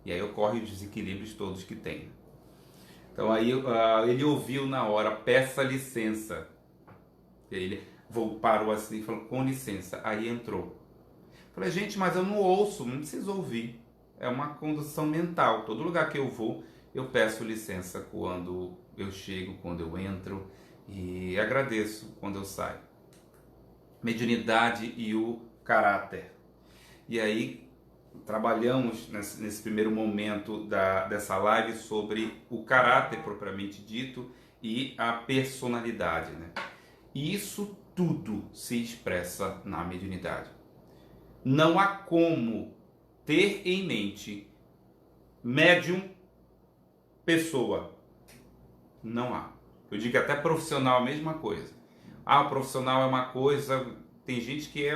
E aí ocorrem os desequilíbrios todos que tem. Então aí ele ouviu na hora, peça licença. E aí ele parou assim e falou, com licença. Aí entrou. Falei, gente, mas eu não ouço, não preciso ouvir. É uma condução mental. Todo lugar que eu vou, eu peço licença quando eu chego, quando eu entro. E agradeço quando eu saio. Mediunidade e o caráter. E aí trabalhamos nesse primeiro momento dessa live sobre o caráter propriamente dito e a personalidade, né? E isso tudo se expressa na mediunidade. Não há como ter em mente médium, pessoa. Não há. Eu digo até profissional a mesma coisa. O profissional é uma coisa, tem gente que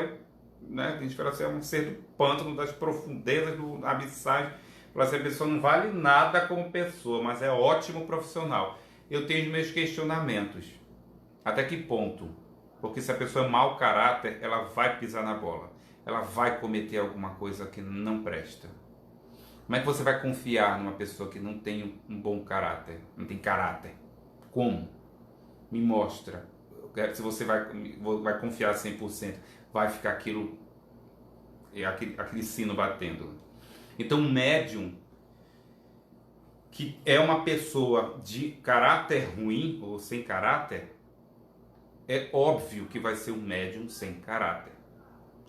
né, tem gente que fala assim, é um ser do pântano, das profundezas, do abissais. Fala assim, a pessoa não vale nada como pessoa, mas é ótimo profissional. Eu tenho os meus questionamentos. Até que ponto? Porque se a pessoa é mau caráter, ela vai pisar na bola. Ela vai cometer alguma coisa que não presta. Como é que você vai confiar numa pessoa que não tem um bom caráter? Não tem caráter? Como? Me mostra. Se você vai confiar 100%, vai ficar aquele sino batendo. Então, um médium que é uma pessoa de caráter ruim ou sem caráter, é óbvio que vai ser um médium sem caráter.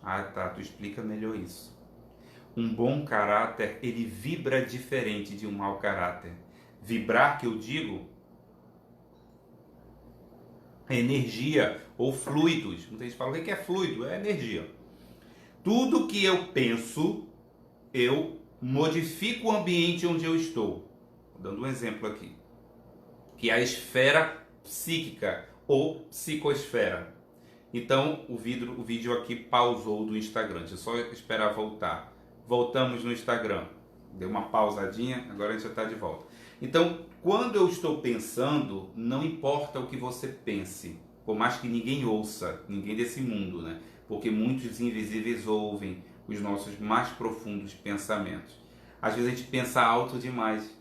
Tá, tu explica melhor isso. Um bom caráter, ele vibra diferente de um mau caráter. Vibrar, que eu digo, é energia ou fluidos. Muita gente fala, o que é fluido? É energia. Tudo que eu penso, eu modifico o ambiente onde eu estou. Dando um exemplo aqui. Que é a esfera psíquica ou psicosfera. Então, o vídeo aqui pausou do Instagram. Deixa eu só esperar voltar. Voltamos no Instagram. Deu uma pausadinha, agora a gente já está de volta. Então, quando eu estou pensando, não importa o que você pense. Por mais que ninguém ouça, ninguém desse mundo, né? Porque muitos invisíveis ouvem os nossos mais profundos pensamentos. Às vezes a gente pensa alto demais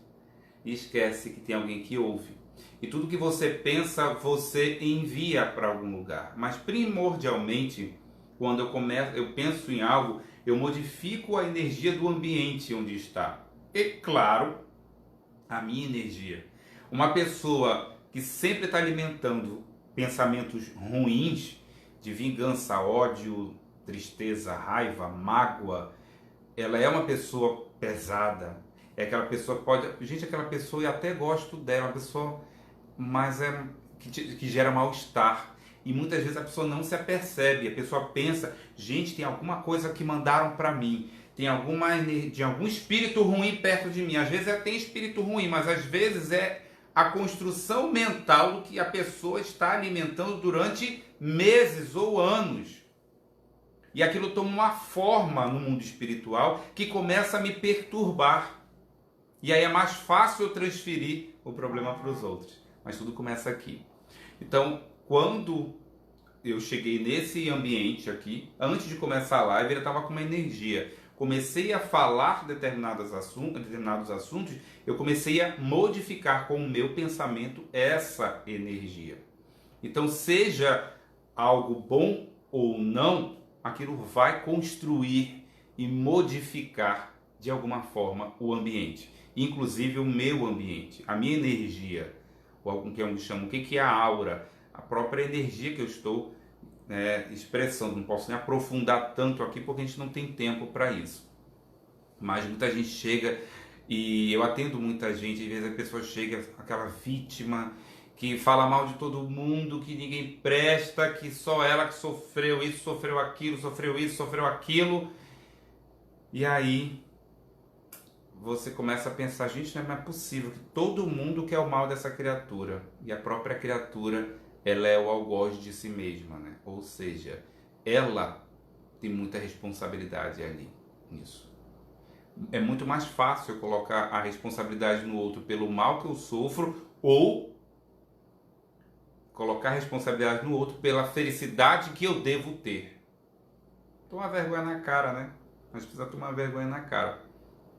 e esquece que tem alguém que ouve. E tudo que você pensa, você envia para algum lugar. Mas primordialmente, quando eu penso em algo, eu modifico a energia do ambiente onde está. E claro, a minha energia. Uma pessoa que sempre está alimentando pensamentos ruins, de vingança, ódio, tristeza, raiva, mágoa, ela é uma pessoa pesada. É aquela pessoa que pode... Gente, aquela pessoa, eu até gosto dela, uma pessoa... mas que gera mal-estar. E muitas vezes a pessoa não se apercebe, a pessoa pensa, gente, tem alguma coisa que mandaram para mim, tem algum espírito ruim perto de mim. Às vezes tem espírito ruim, mas às vezes é a construção mental do que a pessoa está alimentando durante meses ou anos. E aquilo toma uma forma no mundo espiritual que começa a me perturbar. E aí é mais fácil eu transferir o problema para os outros. Mas tudo começa aqui. Então, quando eu cheguei nesse ambiente aqui, antes de começar a live, ele estava com uma energia. Comecei a falar determinados assuntos, eu comecei a modificar com o meu pensamento essa energia. Então, seja algo bom ou não, aquilo vai construir e modificar de alguma forma o ambiente. Inclusive o meu ambiente, a minha energia. ou algum que eu chamo, o que é a aura? A própria energia que eu estou expressando. Não posso nem aprofundar tanto aqui porque a gente não tem tempo para isso. Mas muita gente chega, e eu atendo muita gente, às vezes a pessoa chega, aquela vítima que fala mal de todo mundo, que ninguém presta, que só ela que sofreu isso, sofreu aquilo, sofreu isso, sofreu aquilo. E aí você começa a pensar, gente, não é mais possível que todo mundo quer o mal dessa criatura. E a própria criatura, ela é o algoz de si mesma, né? Ou seja, ela tem muita responsabilidade ali nisso. É muito mais fácil eu colocar a responsabilidade no outro pelo mal que eu sofro, ou colocar a responsabilidade no outro pela felicidade que eu devo ter. Toma vergonha na cara, né? A gente precisa tomar vergonha na cara,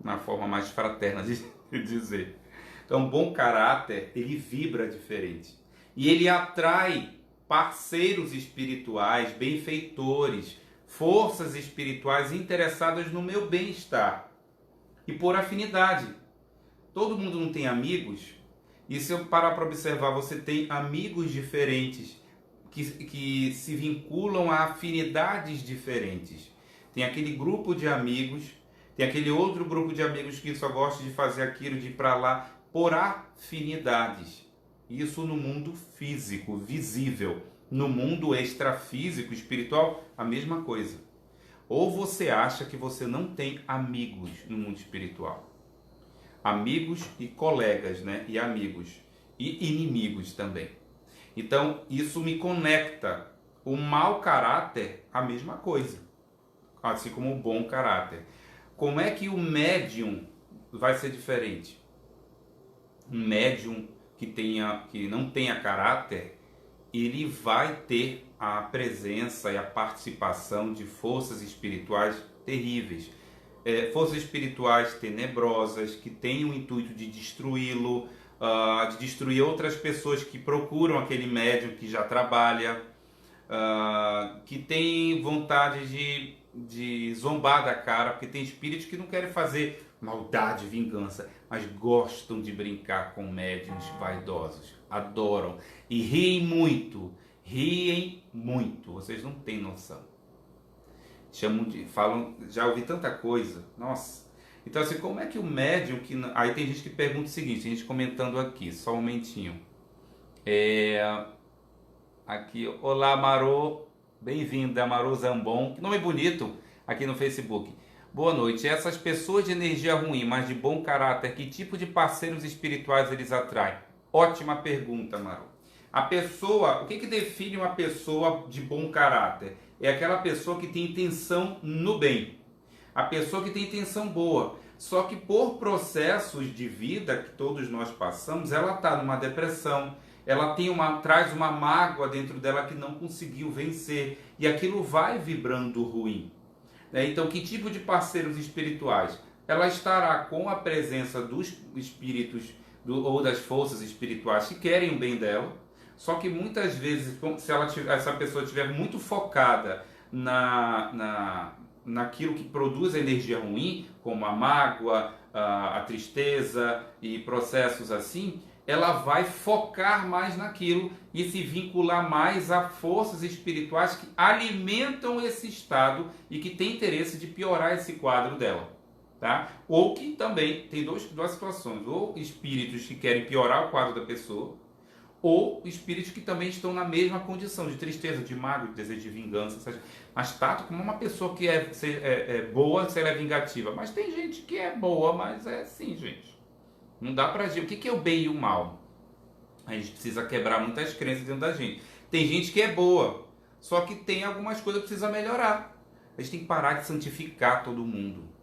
na forma mais fraterna de dizer. Então, bom caráter, ele vibra diferente. E ele atrai parceiros espirituais, benfeitores, forças espirituais interessadas no meu bem-estar. E por afinidade. Todo mundo não tem amigos? E se eu parar para observar, você tem amigos diferentes que se vinculam a afinidades diferentes. Tem aquele grupo de amigos, tem aquele outro grupo de amigos que só gosta de fazer aquilo, de ir para lá, por afinidades. Isso no mundo físico, visível. No mundo extrafísico, espiritual, a mesma coisa. Ou você acha que você não tem amigos no mundo espiritual. Amigos e colegas, né? E amigos. E inimigos também. Então, isso me conecta. O mau caráter, a mesma coisa. Assim como o bom caráter. Como é que o médium vai ser diferente? Um médium que não tenha caráter, ele vai ter a presença e a participação de forças espirituais terríveis. Forças espirituais tenebrosas, que têm o intuito de destruí-lo, de destruir outras pessoas que procuram aquele médium que já trabalha, que tem vontade de zombar da cara, porque tem espíritos que não querem fazer maldade, vingança, mas gostam de brincar com médiuns vaidosos, adoram e riem muito, vocês não têm noção. Falam, já ouvi tanta coisa, nossa. Então assim, como é que o médium que... Aí tem gente que pergunta o seguinte, a gente comentando aqui, só um momentinho. Aqui, olá Marô, bem-vinda, Marô Zambon, que nome bonito, aqui no Facebook. Boa noite. Essas pessoas de energia ruim, mas de bom caráter, que tipo de parceiros espirituais eles atraem? Ótima pergunta, Maru. A pessoa, o que define uma pessoa de bom caráter? É aquela pessoa que tem intenção no bem. A pessoa que tem intenção boa. Só que por processos de vida que todos nós passamos, ela está numa depressão, ela traz uma mágoa dentro dela que não conseguiu vencer. E aquilo vai vibrando ruim. Então, que tipo de parceiros espirituais? Ela estará com a presença dos espíritos ou das forças espirituais que querem o bem dela, só que muitas vezes, se essa pessoa estiver muito focada naquilo que produz a energia ruim, como a mágoa, a tristeza e processos assim, ela vai focar mais naquilo e se vincular mais a forças espirituais que alimentam esse estado e que têm interesse de piorar esse quadro dela. Tá? Ou que também tem duas situações, ou espíritos que querem piorar o quadro da pessoa, ou espíritos que também estão na mesma condição de tristeza, de mágoa, de desejo de vingança, mas tratam como uma pessoa que é boa se ela é vingativa. Mas tem gente que é boa, mas é assim, gente. Não dá pra dizer o que é o bem e o mal. A gente precisa quebrar muitas crenças dentro da gente. Tem gente que é boa, só que tem algumas coisas que precisa melhorar. A gente tem que parar de santificar todo mundo.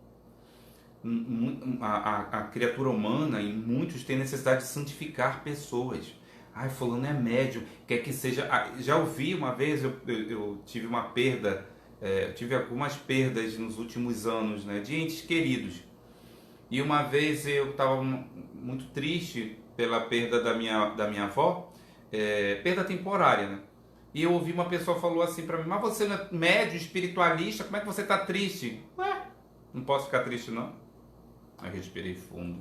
A criatura humana, e muitos têm necessidade de santificar pessoas. Ai, fulano é médium, quer que seja... já ouvi uma vez, eu tive uma perda, tive algumas perdas nos últimos anos, né, de entes queridos. E uma vez eu estava muito triste pela perda da minha avó, perda temporária, né? E eu ouvi uma pessoa falou assim para mim, mas você não é médium, espiritualista, como é que você está triste? Ué, não posso ficar triste não? Aí respirei fundo.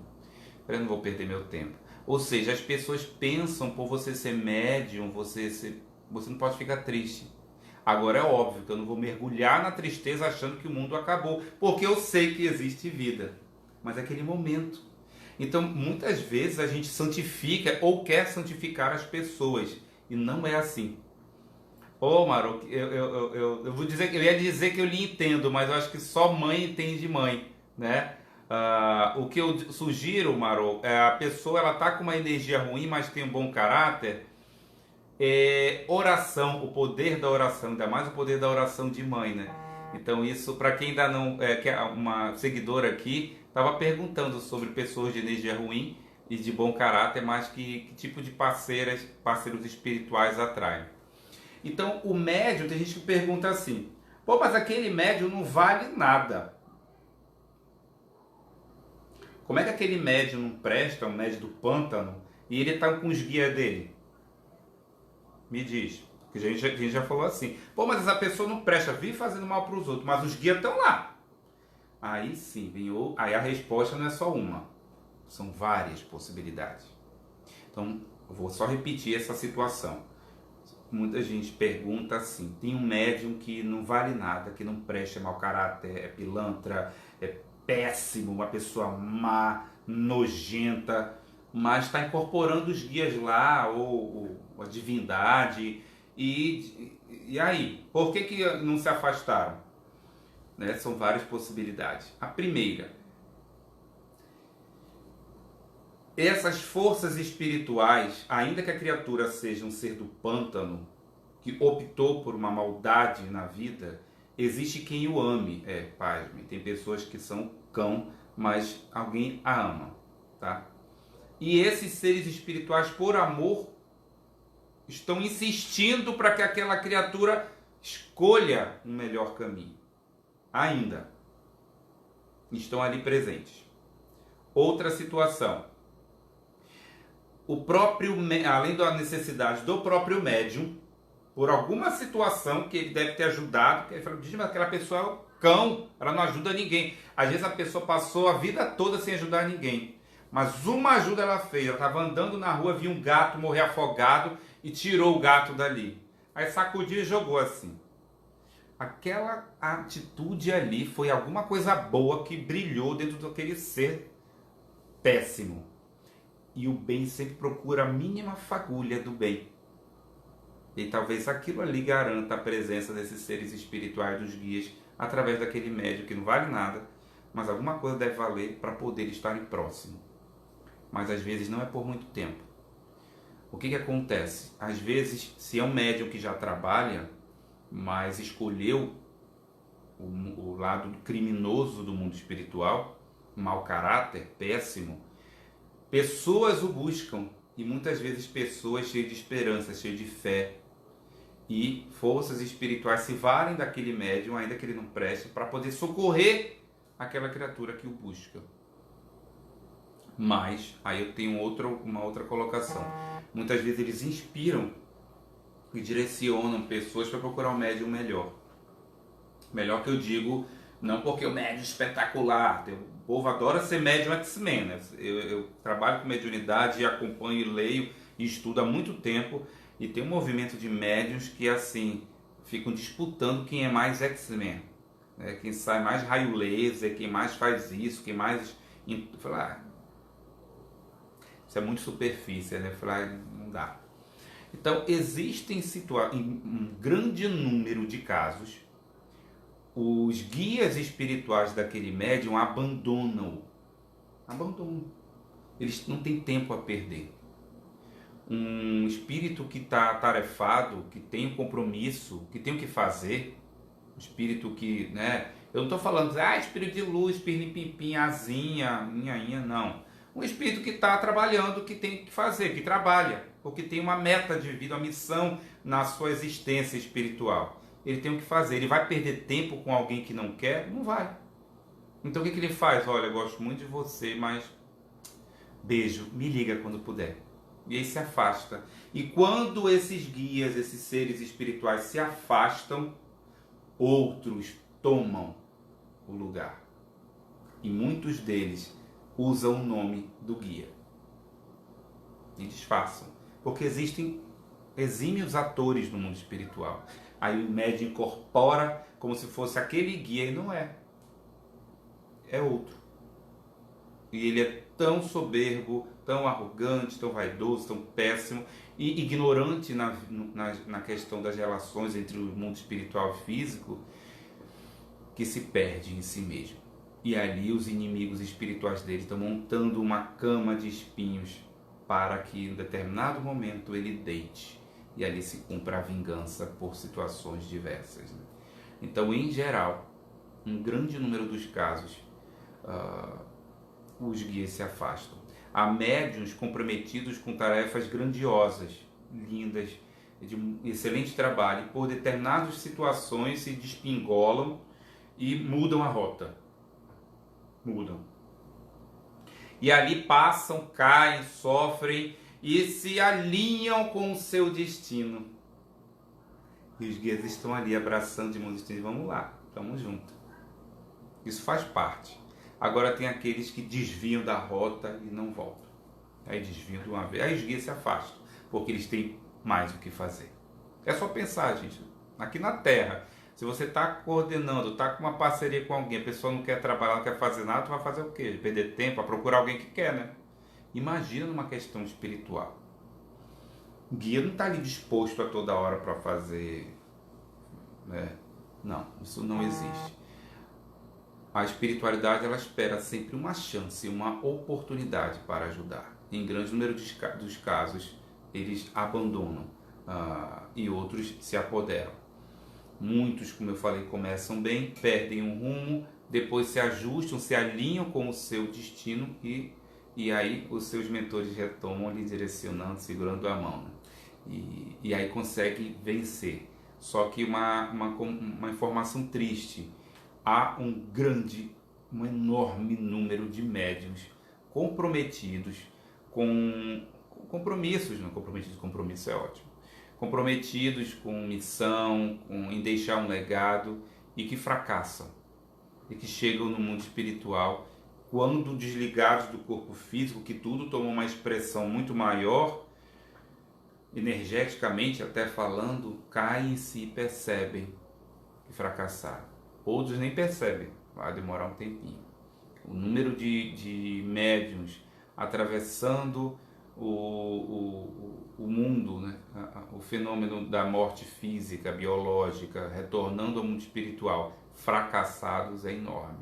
Eu não vou perder meu tempo. Ou seja, as pessoas pensam, por você ser médium, você não pode ficar triste. Agora é óbvio que eu não vou mergulhar na tristeza achando que o mundo acabou, porque eu sei que existe vida. Mas é aquele momento. Então, muitas vezes a gente santifica ou quer santificar as pessoas. E não é assim. Ô, Maru, eu vou dizer, eu ia dizer que eu lhe entendo, mas eu acho que só mãe entende mãe, né? O que eu sugiro, Maru, é a pessoa ela tá com uma energia ruim, mas tem um bom caráter. Oração, o poder da oração, ainda mais o poder da oração de mãe, né? Então isso, para quem ainda não, que é uma seguidora aqui, estava perguntando sobre pessoas de energia ruim e de bom caráter, mas que tipo de parceiros espirituais atraem. Então o médium, tem gente que pergunta assim, pô, mas aquele médium não vale nada. Como é que aquele médium não presta, o médium do pântano, e ele está com os guias dele? Me diz. Porque a gente já falou assim. Pô, mas essa pessoa não presta, vive fazendo mal para os outros, mas os guias estão lá. Aí sim, aí a resposta não é só uma. São várias possibilidades. Então, eu vou só repetir essa situação. Muita gente pergunta assim, tem um médium que não vale nada, que não presta, é mau caráter, é pilantra, é péssimo, uma pessoa má, nojenta, mas está incorporando os guias lá, ou a divindade, e aí? Por que não se afastaram? Né? São várias possibilidades. A primeira, essas forças espirituais, ainda que a criatura seja um ser do pântano, que optou por uma maldade na vida, existe quem o ame. Pasme, tem pessoas que são cão, mas alguém a ama, tá? E esses seres espirituais, por amor, estão insistindo para que aquela criatura escolha um melhor caminho. Ainda. Estão ali presentes. Outra situação. Além da necessidade do próprio médium, por alguma situação que ele deve ter ajudado, que ele fala, diz, mas aquela pessoa é o cão, ela não ajuda ninguém. Às vezes a pessoa passou a vida toda sem ajudar ninguém. Mas uma ajuda ela fez, ela estava andando na rua, viu um gato morrer afogado e tirou o gato dali. Aí sacudiu e jogou assim. Aquela atitude ali foi alguma coisa boa que brilhou dentro daquele ser péssimo. E o bem sempre procura a mínima fagulha do bem. E talvez aquilo ali garanta a presença desses seres espirituais, dos guias, através daquele médium que não vale nada, mas alguma coisa deve valer para poder estarem próximo. Mas às vezes não é por muito tempo. O que acontece? Às vezes, se é um médium que já trabalha, mas escolheu o lado criminoso do mundo espiritual, mau caráter, péssimo, pessoas o buscam, e muitas vezes pessoas cheias de esperança, cheias de fé, e forças espirituais se valem daquele médium, ainda que ele não preste, para poder socorrer aquela criatura que o busca. Mas, aí eu tenho uma outra colocação. Muitas vezes eles inspiram e direcionam pessoas para procurar um médium melhor. Melhor que eu digo, não porque o médium é espetacular. O povo adora ser médium X-Men, né? Eu trabalho com mediunidade e acompanho, leio e estudo há muito tempo. E tem um movimento de médiuns que, assim, ficam disputando quem é mais X-Men. Né? Quem sai mais raio laser, quem mais faz isso, quem mais... isso é muito superfície, né? Não dá. Então, existem em um grande número de casos, os guias espirituais daquele médium abandonam. Eles não têm tempo a perder. Um espírito que está atarefado, que tem um compromisso, que tem o que fazer, um espírito que, né? Eu não estou falando, espírito de luz, pirlim-pim-pim, asinha, inha, não. Um espírito que está trabalhando, que tem que fazer, que trabalha, porque tem uma meta de vida, uma missão na sua existência espiritual. Ele tem o que fazer. Ele vai perder tempo com alguém que não quer? Não vai. Então o que ele faz? Olha, eu gosto muito de você, mas beijo, me liga quando puder. E aí se afasta. E quando esses guias, esses seres espirituais se afastam, outros tomam o lugar. E muitos deles usam o nome do guia e disfarçam, porque existem exímios atores no mundo espiritual. Aí o médium incorpora como se fosse aquele guia e não é. É outro. E ele é tão tão arrogante, tão vaidoso, tão péssimo e ignorante na questão das relações entre o mundo espiritual e físico, que se perde em si mesmo. E ali os inimigos espirituais dele estão montando uma cama de espinhos para que em determinado momento ele deite e ali se cumpra a vingança por situações diversas. Então, em geral, um grande número dos casos, os guias se afastam. Há médiuns comprometidos com tarefas grandiosas, lindas, de um excelente trabalho, e por determinadas situações se despingolam e mudam a rota. Mudam. E ali passam, caem, sofrem e se alinham com o seu destino. E os guias estão ali abraçando de mão distante. Vamos lá, estamos juntos. Isso faz parte. Agora tem aqueles que desviam da rota e não voltam. Aí desviam de uma vez. Aí os guias se afastam, porque eles têm mais o que fazer. É só pensar, gente. Aqui na Terra, se você está coordenando, está com uma parceria com alguém, a pessoa não quer trabalhar, não quer fazer nada, tu vai fazer o quê? Perder tempo para procurar alguém que quer, né? Imagina numa questão espiritual. O guia não está ali disposto a toda hora para fazer... Não, isso não existe. A espiritualidade, ela espera sempre uma chance, uma oportunidade para ajudar. Em grande número dos casos, eles abandonam e outros se apoderam. Muitos, como eu falei, começam bem, perdem um rumo, depois se ajustam, se alinham com o seu destino e aí os seus mentores retomam lhe direcionando, segurando a mão. Né? E aí consegue vencer. Só que uma informação triste, há um enorme número de médiuns comprometidos com compromissos, não comprometidos, compromisso é ótimo, comprometidos com missão, em deixar um legado e que fracassam e que chegam no mundo espiritual quando desligados do corpo físico, que tudo toma uma expressão muito maior, energeticamente até falando, caem-se e percebem que fracassaram. Outros nem percebem, vai demorar um tempinho. O número de médiuns atravessando o mundo, né? O fenômeno da morte física, biológica, retornando ao mundo espiritual, fracassados é enorme.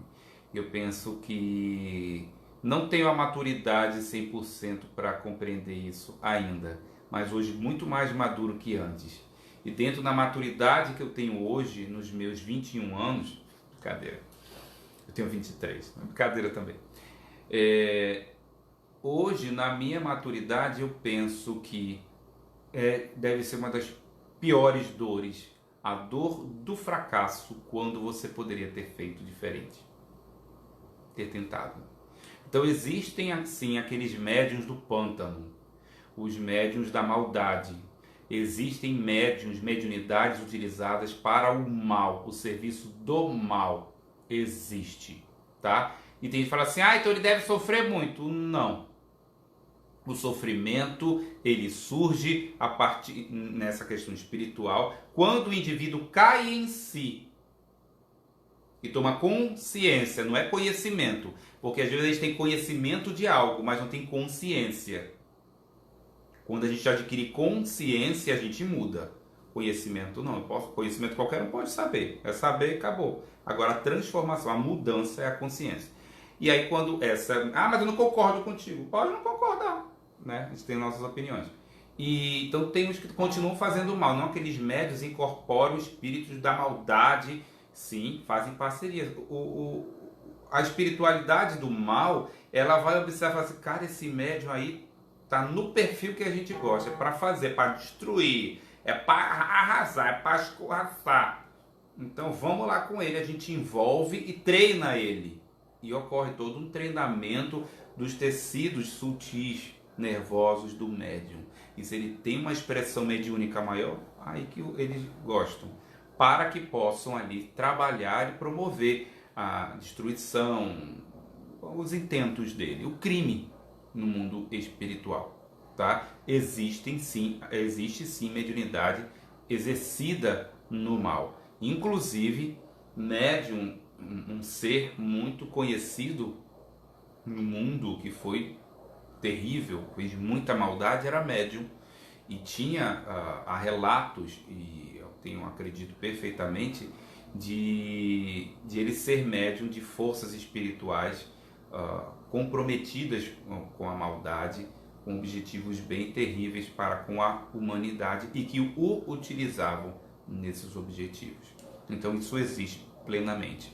Eu penso que não tenho a maturidade 100% para compreender isso ainda, mas hoje muito mais maduro que antes. E dentro da maturidade que eu tenho hoje, nos meus 21 anos, brincadeira, eu tenho 23, brincadeira também. Hoje, na minha maturidade, eu penso que deve ser uma das piores dores, a dor do fracasso, quando você poderia ter feito diferente, ter tentado. Então existem, assim, aqueles médiuns do pântano, os médiuns da maldade. Existem médiuns, mediunidades utilizadas para o mal, o serviço do mal existe, tá? E tem gente que fala assim, então ele deve sofrer muito. Não. O sofrimento, ele surge a partir, nessa questão espiritual, quando o indivíduo cai em si e toma consciência, não é conhecimento, porque às vezes a gente tem conhecimento de algo, mas não tem consciência. Quando a gente adquire consciência, a gente muda. Conhecimento não, conhecimento qualquer um pode saber, é saber e acabou. Agora a transformação, a mudança é a consciência. E aí quando mas eu não concordo contigo, pode não concordar, né? A gente tem nossas opiniões. Então tem os que continuam fazendo mal, não aqueles médios incorporam espíritos da maldade, sim, fazem parcerias. A espiritualidade do mal, ela vai observar assim, cara, esse médium aí tá no perfil que a gente gosta, é para fazer, para destruir, é para arrasar, é para escorraçar. Então vamos lá com ele, a gente envolve e treina ele. E ocorre todo um treinamento dos tecidos sutis, nervosos do médium. E se ele tem uma expressão mediúnica maior, aí que eles gostam, para que possam ali trabalhar e promover a destruição, os intentos dele, o crime no mundo espiritual. Tá? Existe sim mediunidade exercida no mal. Inclusive, médium, um ser muito conhecido no mundo, que foi terrível, fez muita maldade, era médium. E tinha há relatos, e eu acredito perfeitamente, de ele ser médium de forças espirituais comprometidas com a maldade, com objetivos bem terríveis para com a humanidade e que o utilizavam nesses objetivos. Então isso existe plenamente.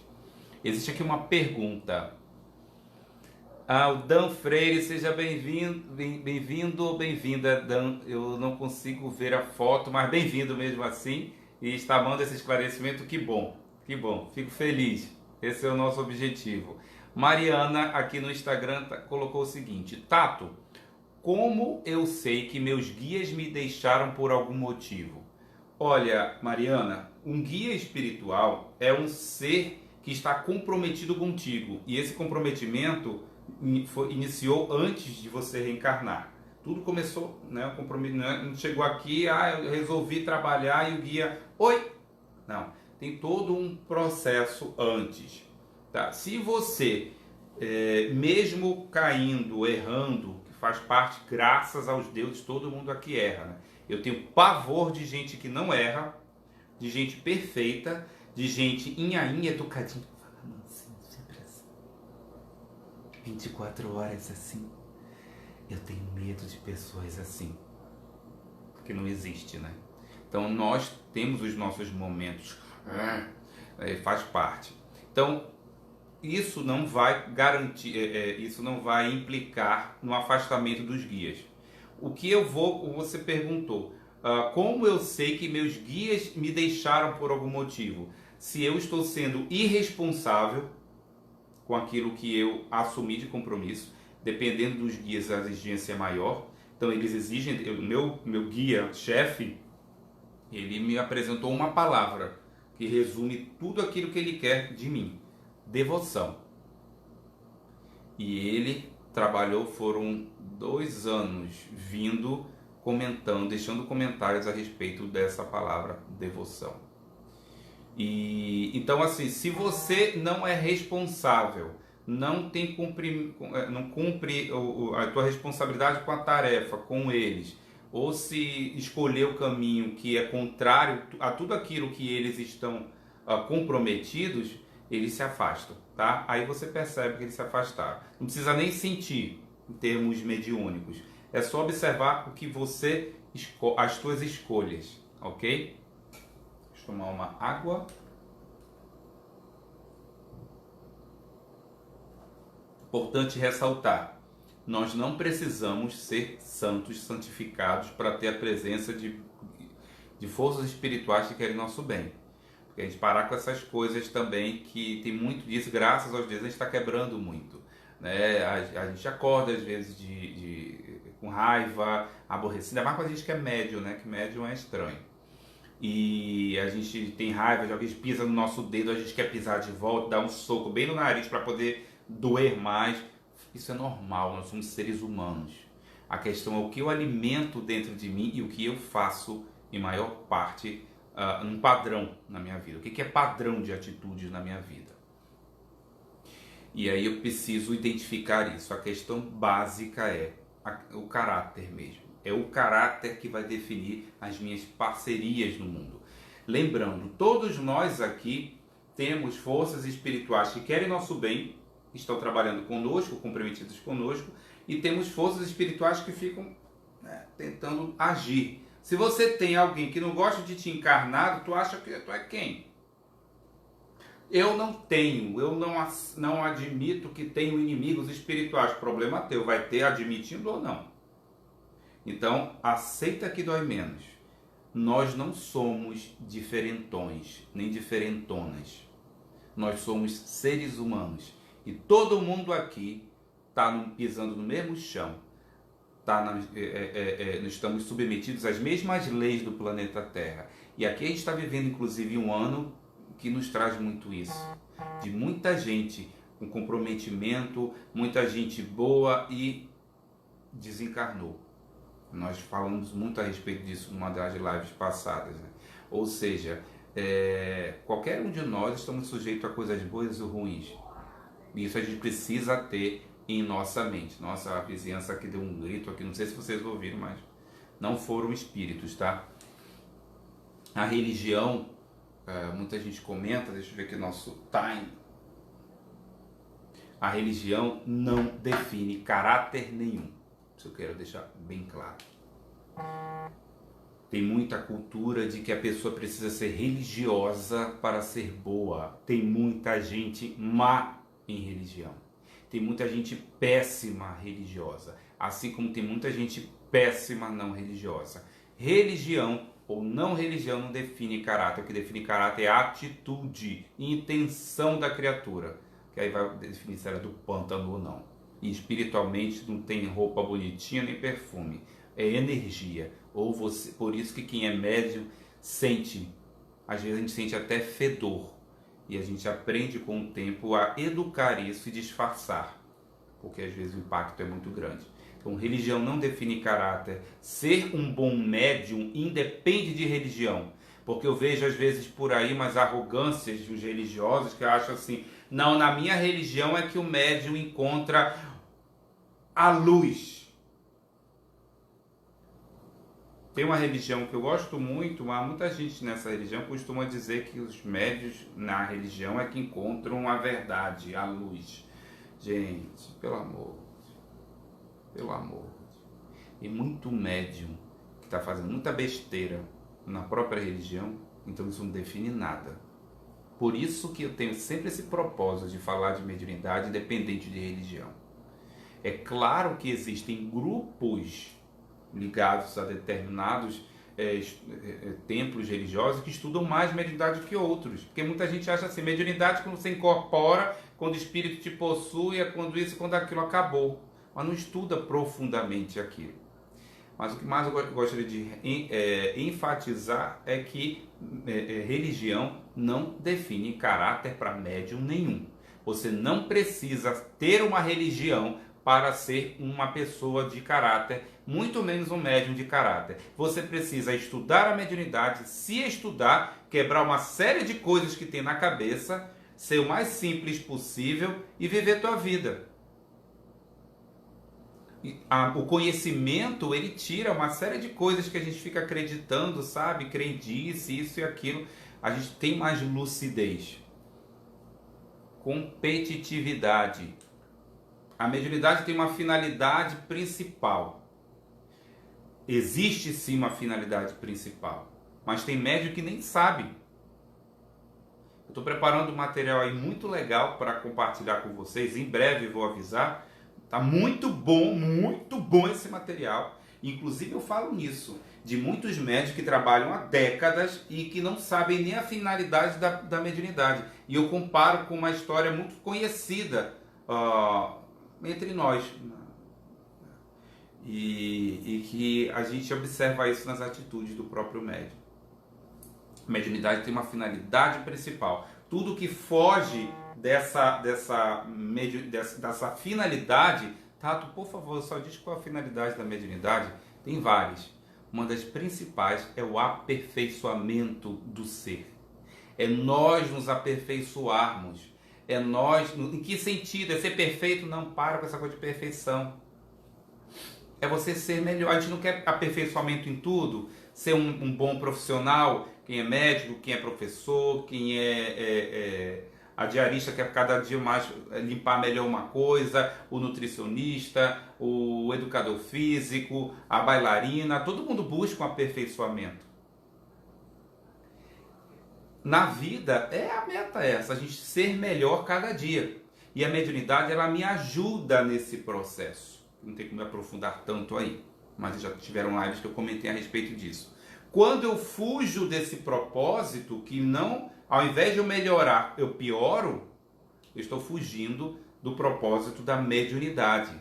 Existe aqui uma pergunta. O Dan Freire, seja bem-vindo ou bem-vinda, Dan. Eu não consigo ver a foto, mas bem-vindo mesmo assim. E está dando esse esclarecimento, que bom, fico feliz. Esse é o nosso objetivo. Mariana, aqui no Instagram, colocou o seguinte: Tato, como eu sei que meus guias me deixaram por algum motivo? Olha, Mariana, um guia espiritual é um ser que está comprometido contigo. E esse comprometimento iniciou antes de você reencarnar. Tudo começou, né? O compromisso não chegou aqui, eu resolvi trabalhar e o guia, oi! Não, tem todo um processo antes. Tá? Se você, mesmo caindo, errando, que faz parte, graças aos deuses, todo mundo aqui erra, né? Eu tenho pavor de gente que não erra, de gente perfeita, de gente inhainha, educadinha, falando assim, sempre assim. 24 horas assim. Eu tenho medo de pessoas assim. Porque não existe, né? Então nós temos os nossos momentos. Faz parte. Então, isso não vai garantir, isso não vai implicar no afastamento dos guias. O que eu vou, você perguntou, como eu sei que meus guias me deixaram por algum motivo? Se eu estou sendo irresponsável com aquilo que eu assumi de compromisso, dependendo dos guias a exigência é maior, então eles exigem, meu guia-chefe, ele me apresentou uma palavra que resume tudo aquilo que ele quer de mim: devoção. E ele trabalhou, foram 2 anos vindo, comentando, deixando comentários a respeito dessa palavra, devoção. E então, assim, se você não é responsável, não cumpre a tua responsabilidade com a tarefa, com eles, ou se escolher o caminho que é contrário a tudo aquilo que eles estão comprometidos, eles se afastam, tá? Aí você percebe que eles se afastaram. Não precisa nem sentir em termos mediúnicos. É só observar o que você as tuas escolhas, ok? Deixa eu tomar uma água. Importante ressaltar: nós não precisamos ser santos, santificados, para ter a presença de forças espirituais que querem nosso bem. Porque a gente parar com essas coisas também, que tem muito disso, graças aos deuses, a gente está quebrando muito. Né? A gente acorda às vezes com raiva, aborrecida, mas quando a gente que é médium, né? Que médium é estranho. E a gente tem raiva de alguém que pisa no nosso dedo, a gente quer pisar de volta, dar um soco bem no nariz para poder doer mais. Isso é normal, nós somos seres humanos. A questão é o que eu alimento dentro de mim e o que eu faço, em maior parte, um padrão na minha vida. O que é padrão de atitudes na minha vida? E aí eu preciso identificar isso. A questão básica é o caráter mesmo. É o caráter que vai definir as minhas parcerias no mundo. Lembrando, todos nós aqui temos forças espirituais que querem nosso bem, estão trabalhando conosco, comprometidos conosco, e temos forças espirituais que ficam tentando agir. Se você tem alguém que não gosta de te encarnar, tu acha que tu é quem? Eu não admito que tenho inimigos espirituais. Problema teu, vai ter admitindo ou não. Então, aceita que dói menos. Nós não somos diferentões, nem diferentonas. Nós somos seres humanos. E todo mundo aqui está pisando no mesmo chão. Nós estamos submetidos às mesmas leis do planeta Terra. E aqui a gente está vivendo, inclusive, um ano que nos traz muito isso. De muita gente com comprometimento, muita gente boa e desencarnou. Nós falamos muito a respeito disso numa das lives passadas, né? Ou seja, qualquer um de nós estamos sujeitos a coisas boas ou ruins. E isso a gente precisa ter em nossa mente. Nossa, a vizinhança aqui deu um grito aqui, não sei se vocês ouviram, mas não foram espíritos, tá? A religião, muita gente comenta, deixa eu ver aqui nosso time. A religião não define caráter nenhum. Isso eu quero deixar bem claro. Tem muita cultura de que a pessoa precisa ser religiosa para ser boa. Tem muita gente má em religião. Tem muita gente péssima religiosa. Assim como tem muita gente péssima não religiosa. Religião ou não religião não define caráter. O que define caráter é a atitude e intenção da criatura. Que aí vai definir se era do pântano ou não. E espiritualmente não tem roupa bonitinha nem perfume. É energia. Ou você, por isso que quem é médium sente, às vezes a gente sente até fedor. E a gente aprende com o tempo a educar isso e disfarçar. Porque às vezes o impacto é muito grande. Então religião não define caráter. Ser um bom médium independe de religião. Porque eu vejo às vezes por aí umas arrogâncias dos religiosos que acham assim, não, na minha religião é que o médium encontra a luz. Tem uma religião que eu gosto muito, mas muita gente nessa religião costuma dizer que os médios na religião é que encontram a verdade, a luz. Gente, pelo amor. E muito médium que está fazendo muita besteira na própria religião, então isso não define nada. Por isso que eu tenho sempre esse propósito de falar de mediunidade independente de religião. É claro que existem grupos ligados a determinados templos religiosos que estudam mais mediunidade que outros. Porque muita gente acha assim, mediunidade quando você incorpora, quando o espírito te possui, é quando isso, quando aquilo acabou. Mas não estuda profundamente aquilo. Mas o que mais eu gostaria de enfatizar é que religião não define caráter para médium nenhum. Você não precisa ter uma religião para ser uma pessoa de caráter, muito menos um médium de caráter. Você precisa estudar a mediunidade, se estudar, quebrar uma série de coisas que tem na cabeça, ser o mais simples possível e viver tua vida. O conhecimento, ele tira uma série de coisas que a gente fica acreditando, sabe? Crendice, isso e aquilo. A gente tem mais lucidez. Competitividade. A mediunidade tem uma finalidade principal. Existe sim uma finalidade principal, mas tem médium que nem sabe. Eu estou preparando um material aí muito legal para compartilhar com vocês. Em breve vou avisar. Tá muito bom esse material. Inclusive eu falo nisso, de muitos médios que trabalham há décadas e que não sabem nem a finalidade da mediunidade. E eu comparo com uma história muito conhecida entre nós. E que a gente observa isso nas atitudes do próprio médium. A mediunidade tem uma finalidade principal. Tudo que foge dessa finalidade, Tato, por favor, só diz qual é a finalidade da mediunidade. Tem várias. Uma das principais é o aperfeiçoamento do ser. É nós nos aperfeiçoarmos. É nós, em que sentido? É ser perfeito? Não, para com essa coisa de perfeição. É você ser melhor. A gente não quer aperfeiçoamento em tudo, ser um bom profissional, quem é médico, quem é professor, quem a diarista quer cada dia mais limpar melhor uma coisa, o nutricionista, o educador físico, a bailarina, todo mundo busca um aperfeiçoamento. Na vida, a meta essa, a gente ser melhor cada dia. E a mediunidade, ela me ajuda nesse processo. Não tem como me aprofundar tanto aí, mas já tiveram lives que eu comentei a respeito disso. Quando eu fujo desse propósito, que não, ao invés de eu melhorar, eu pioro, eu estou fugindo do propósito da mediunidade,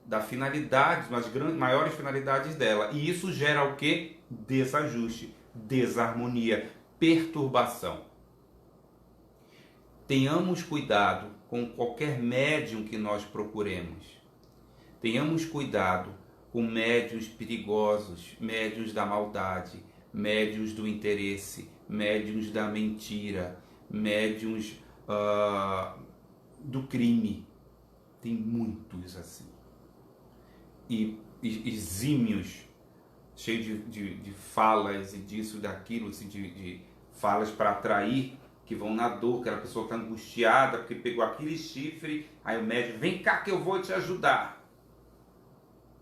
da finalidade, das maiores finalidades dela. E isso gera o quê? Desajuste, desarmonia, perturbação. Tenhamos cuidado com qualquer médium que nós procuremos. Tenhamos cuidado com médiuns perigosos, médiuns da maldade, médiuns do interesse, médiuns da mentira, médiuns do crime. Tem muitos assim. E exímios, cheios de falas e disso, daquilo, assim, de falas para atrair, que vão na dor, aquela pessoa está angustiada porque pegou aquele chifre, aí o médium, vem cá que eu vou te ajudar.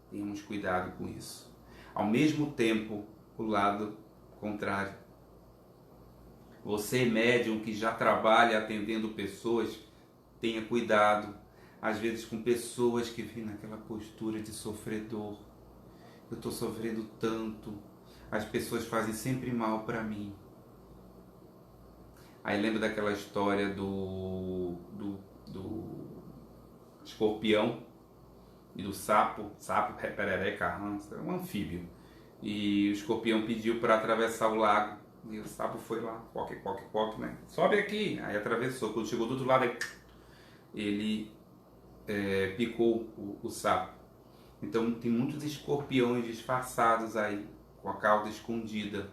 Tenhamos cuidado com isso. Ao mesmo tempo, o lado contrário. Você, médium, que já trabalha atendendo pessoas, tenha cuidado, às vezes com pessoas que vêm naquela postura de sofredor. Eu estou sofrendo tanto, as pessoas fazem sempre mal para mim. Aí lembra daquela história do escorpião e do sapo perereca, é um anfíbio. E o escorpião pediu para atravessar o lago. E o sapo foi lá, coque, né? Sobe aqui. Aí atravessou. Quando chegou do outro lado, ele picou o sapo. Então tem muitos escorpiões disfarçados aí, com a cauda escondida.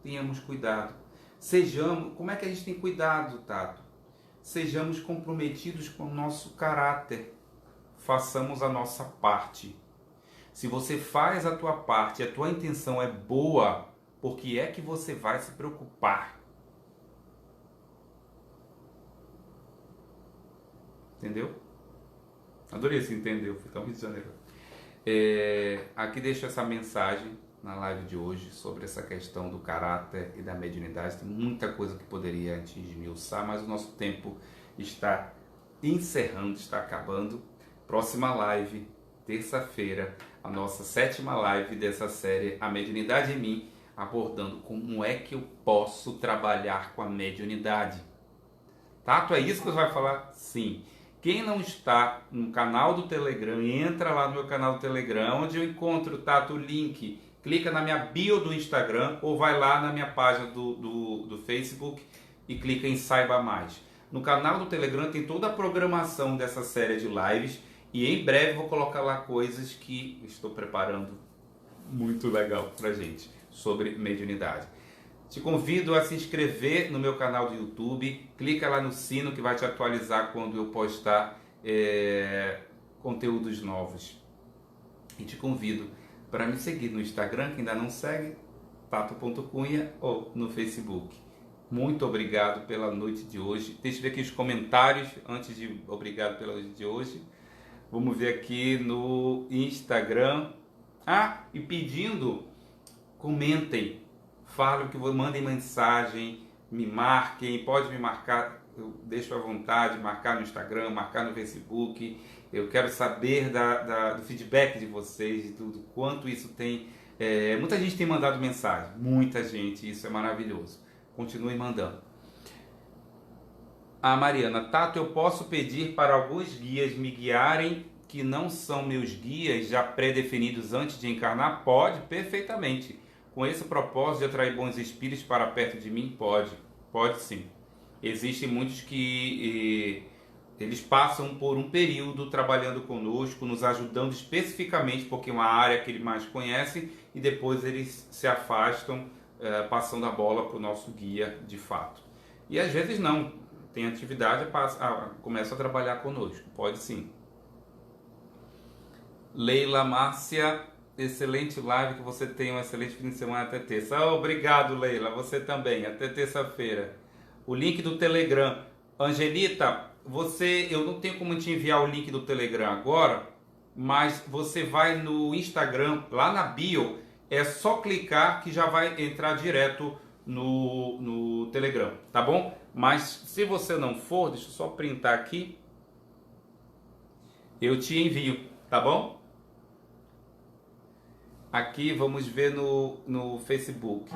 Tenhamos cuidado. Sejamos, como é que a gente tem cuidado, Tato? Sejamos comprometidos com o nosso caráter. Façamos a nossa parte. Se você faz a tua parte e a tua intenção é boa, por que é que você vai se preocupar? Entendeu? Adorei esse entendeu, foi tão Rio de Janeiro. Aqui deixo essa mensagem na live de hoje sobre essa questão do caráter e da mediunidade. Tem muita coisa que poderia a gente esmiuçar, mas o nosso tempo está encerrando, está acabando. Próxima live, terça-feira, a nossa 7ª live dessa série A Mediunidade em Mim, abordando como é que eu posso trabalhar com a mediunidade. Tato, é isso que você vai falar? Sim. Quem não está no canal do Telegram, entra lá no meu canal do Telegram, onde eu encontro, Tato, o link. Clica na minha bio do Instagram ou vai lá na minha página do Facebook e clica em Saiba Mais. No canal do Telegram tem toda a programação dessa série de lives e em breve vou colocar lá coisas que estou preparando muito legal pra gente sobre mediunidade. Te convido a se inscrever no meu canal do YouTube, clica lá no sino que vai te atualizar quando eu postar conteúdos novos. E te convido para me seguir no Instagram, que ainda não segue, tato.cunha, ou no Facebook. Muito obrigado pela noite de hoje. Deixa eu ver aqui os comentários antes de obrigado pela noite de hoje. Vamos ver aqui no Instagram. E pedindo, comentem, falem que mandem mensagem, me marquem, pode me marcar, eu deixo à vontade, marcar no Instagram, marcar no Facebook. Eu quero saber do feedback de vocês, de tudo, quanto isso tem. Muita gente tem mandado mensagem, muita gente, isso é maravilhoso. Continue mandando. A Mariana, Tato, eu posso pedir para alguns guias me guiarem que não são meus guias já pré-definidos antes de encarnar? Pode, perfeitamente. Com esse propósito de atrair bons espíritos para perto de mim? Pode sim. Existem muitos que eles passam por um período trabalhando conosco, nos ajudando especificamente porque é uma área que eles mais conhecem e depois eles se afastam, passando a bola para o nosso guia de fato. E às vezes não, tem atividade, começa a trabalhar conosco, pode sim. Leila Márcia, excelente live, que você tenha um excelente fim de semana até terça. Obrigado, Leila, você também, até terça-feira. O link do Telegram. Angelita, eu não tenho como te enviar o link do Telegram agora, mas você vai no Instagram, lá na bio, é só clicar que já vai entrar direto no Telegram, tá bom? Mas se você não for, deixa eu só printar aqui, eu te envio, tá bom? Aqui vamos ver no Facebook.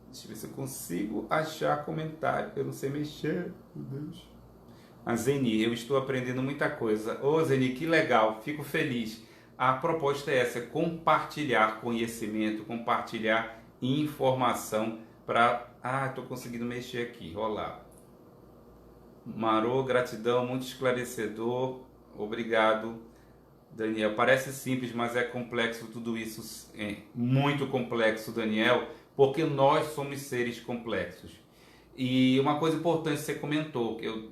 Deixa eu ver se eu consigo achar comentário. Eu não sei mexer, meu Deus. A Zeni, eu estou aprendendo muita coisa. Ô Zeni, que legal, fico feliz. A proposta é essa, compartilhar conhecimento, compartilhar informação para... estou conseguindo mexer aqui, olha lá. Marô, gratidão, muito esclarecedor. Obrigado, Daniel. Parece simples, mas é complexo tudo isso, é muito complexo, Daniel, porque nós somos seres complexos. E uma coisa importante que você comentou, que eu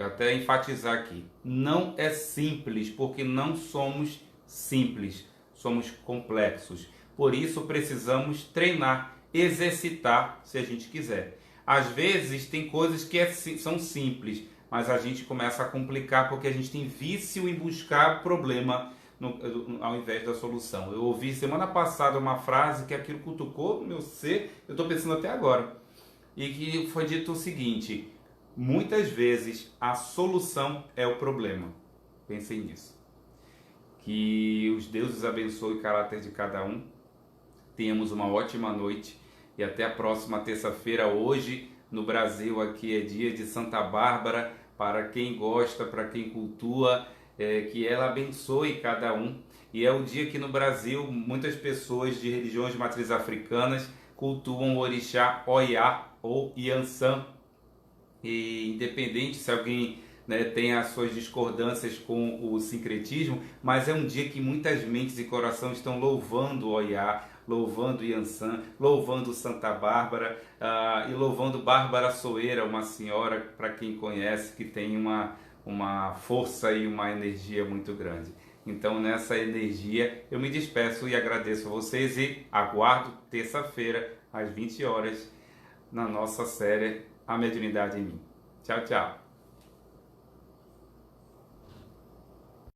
até enfatizar aqui, não é simples, porque não somos simples, somos complexos. Por isso precisamos treinar, exercitar, se a gente quiser. Às vezes tem coisas que são simples, mas a gente começa a complicar porque a gente tem vício em buscar problema ao invés da solução. Eu ouvi semana passada uma frase que aquilo cutucou no meu ser, eu estou pensando até agora. E que foi dito o seguinte: muitas vezes a solução é o problema. Pensem nisso. Que os deuses abençoem o caráter de cada um. Tenhamos uma ótima noite e até a próxima terça-feira. Hoje no Brasil aqui é dia de Santa Bárbara. Para quem gosta, para quem cultua, que ela abençoe cada um. E é o dia que no Brasil muitas pessoas de religiões de matriz africanas cultuam o orixá Oiá ou Yansan. E independente se alguém, né, tem as suas discordâncias com o sincretismo, mas é um dia que muitas mentes e corações estão louvando Oiá, louvando Yansan, louvando Santa Bárbara, e louvando Bárbara Soeira, uma senhora, para quem conhece, que tem uma força e uma energia muito grande. Então, nessa energia, eu me despeço e agradeço a vocês e aguardo terça-feira, às 20 horas, na nossa série A Mediunidade em Mim. Tchau, tchau!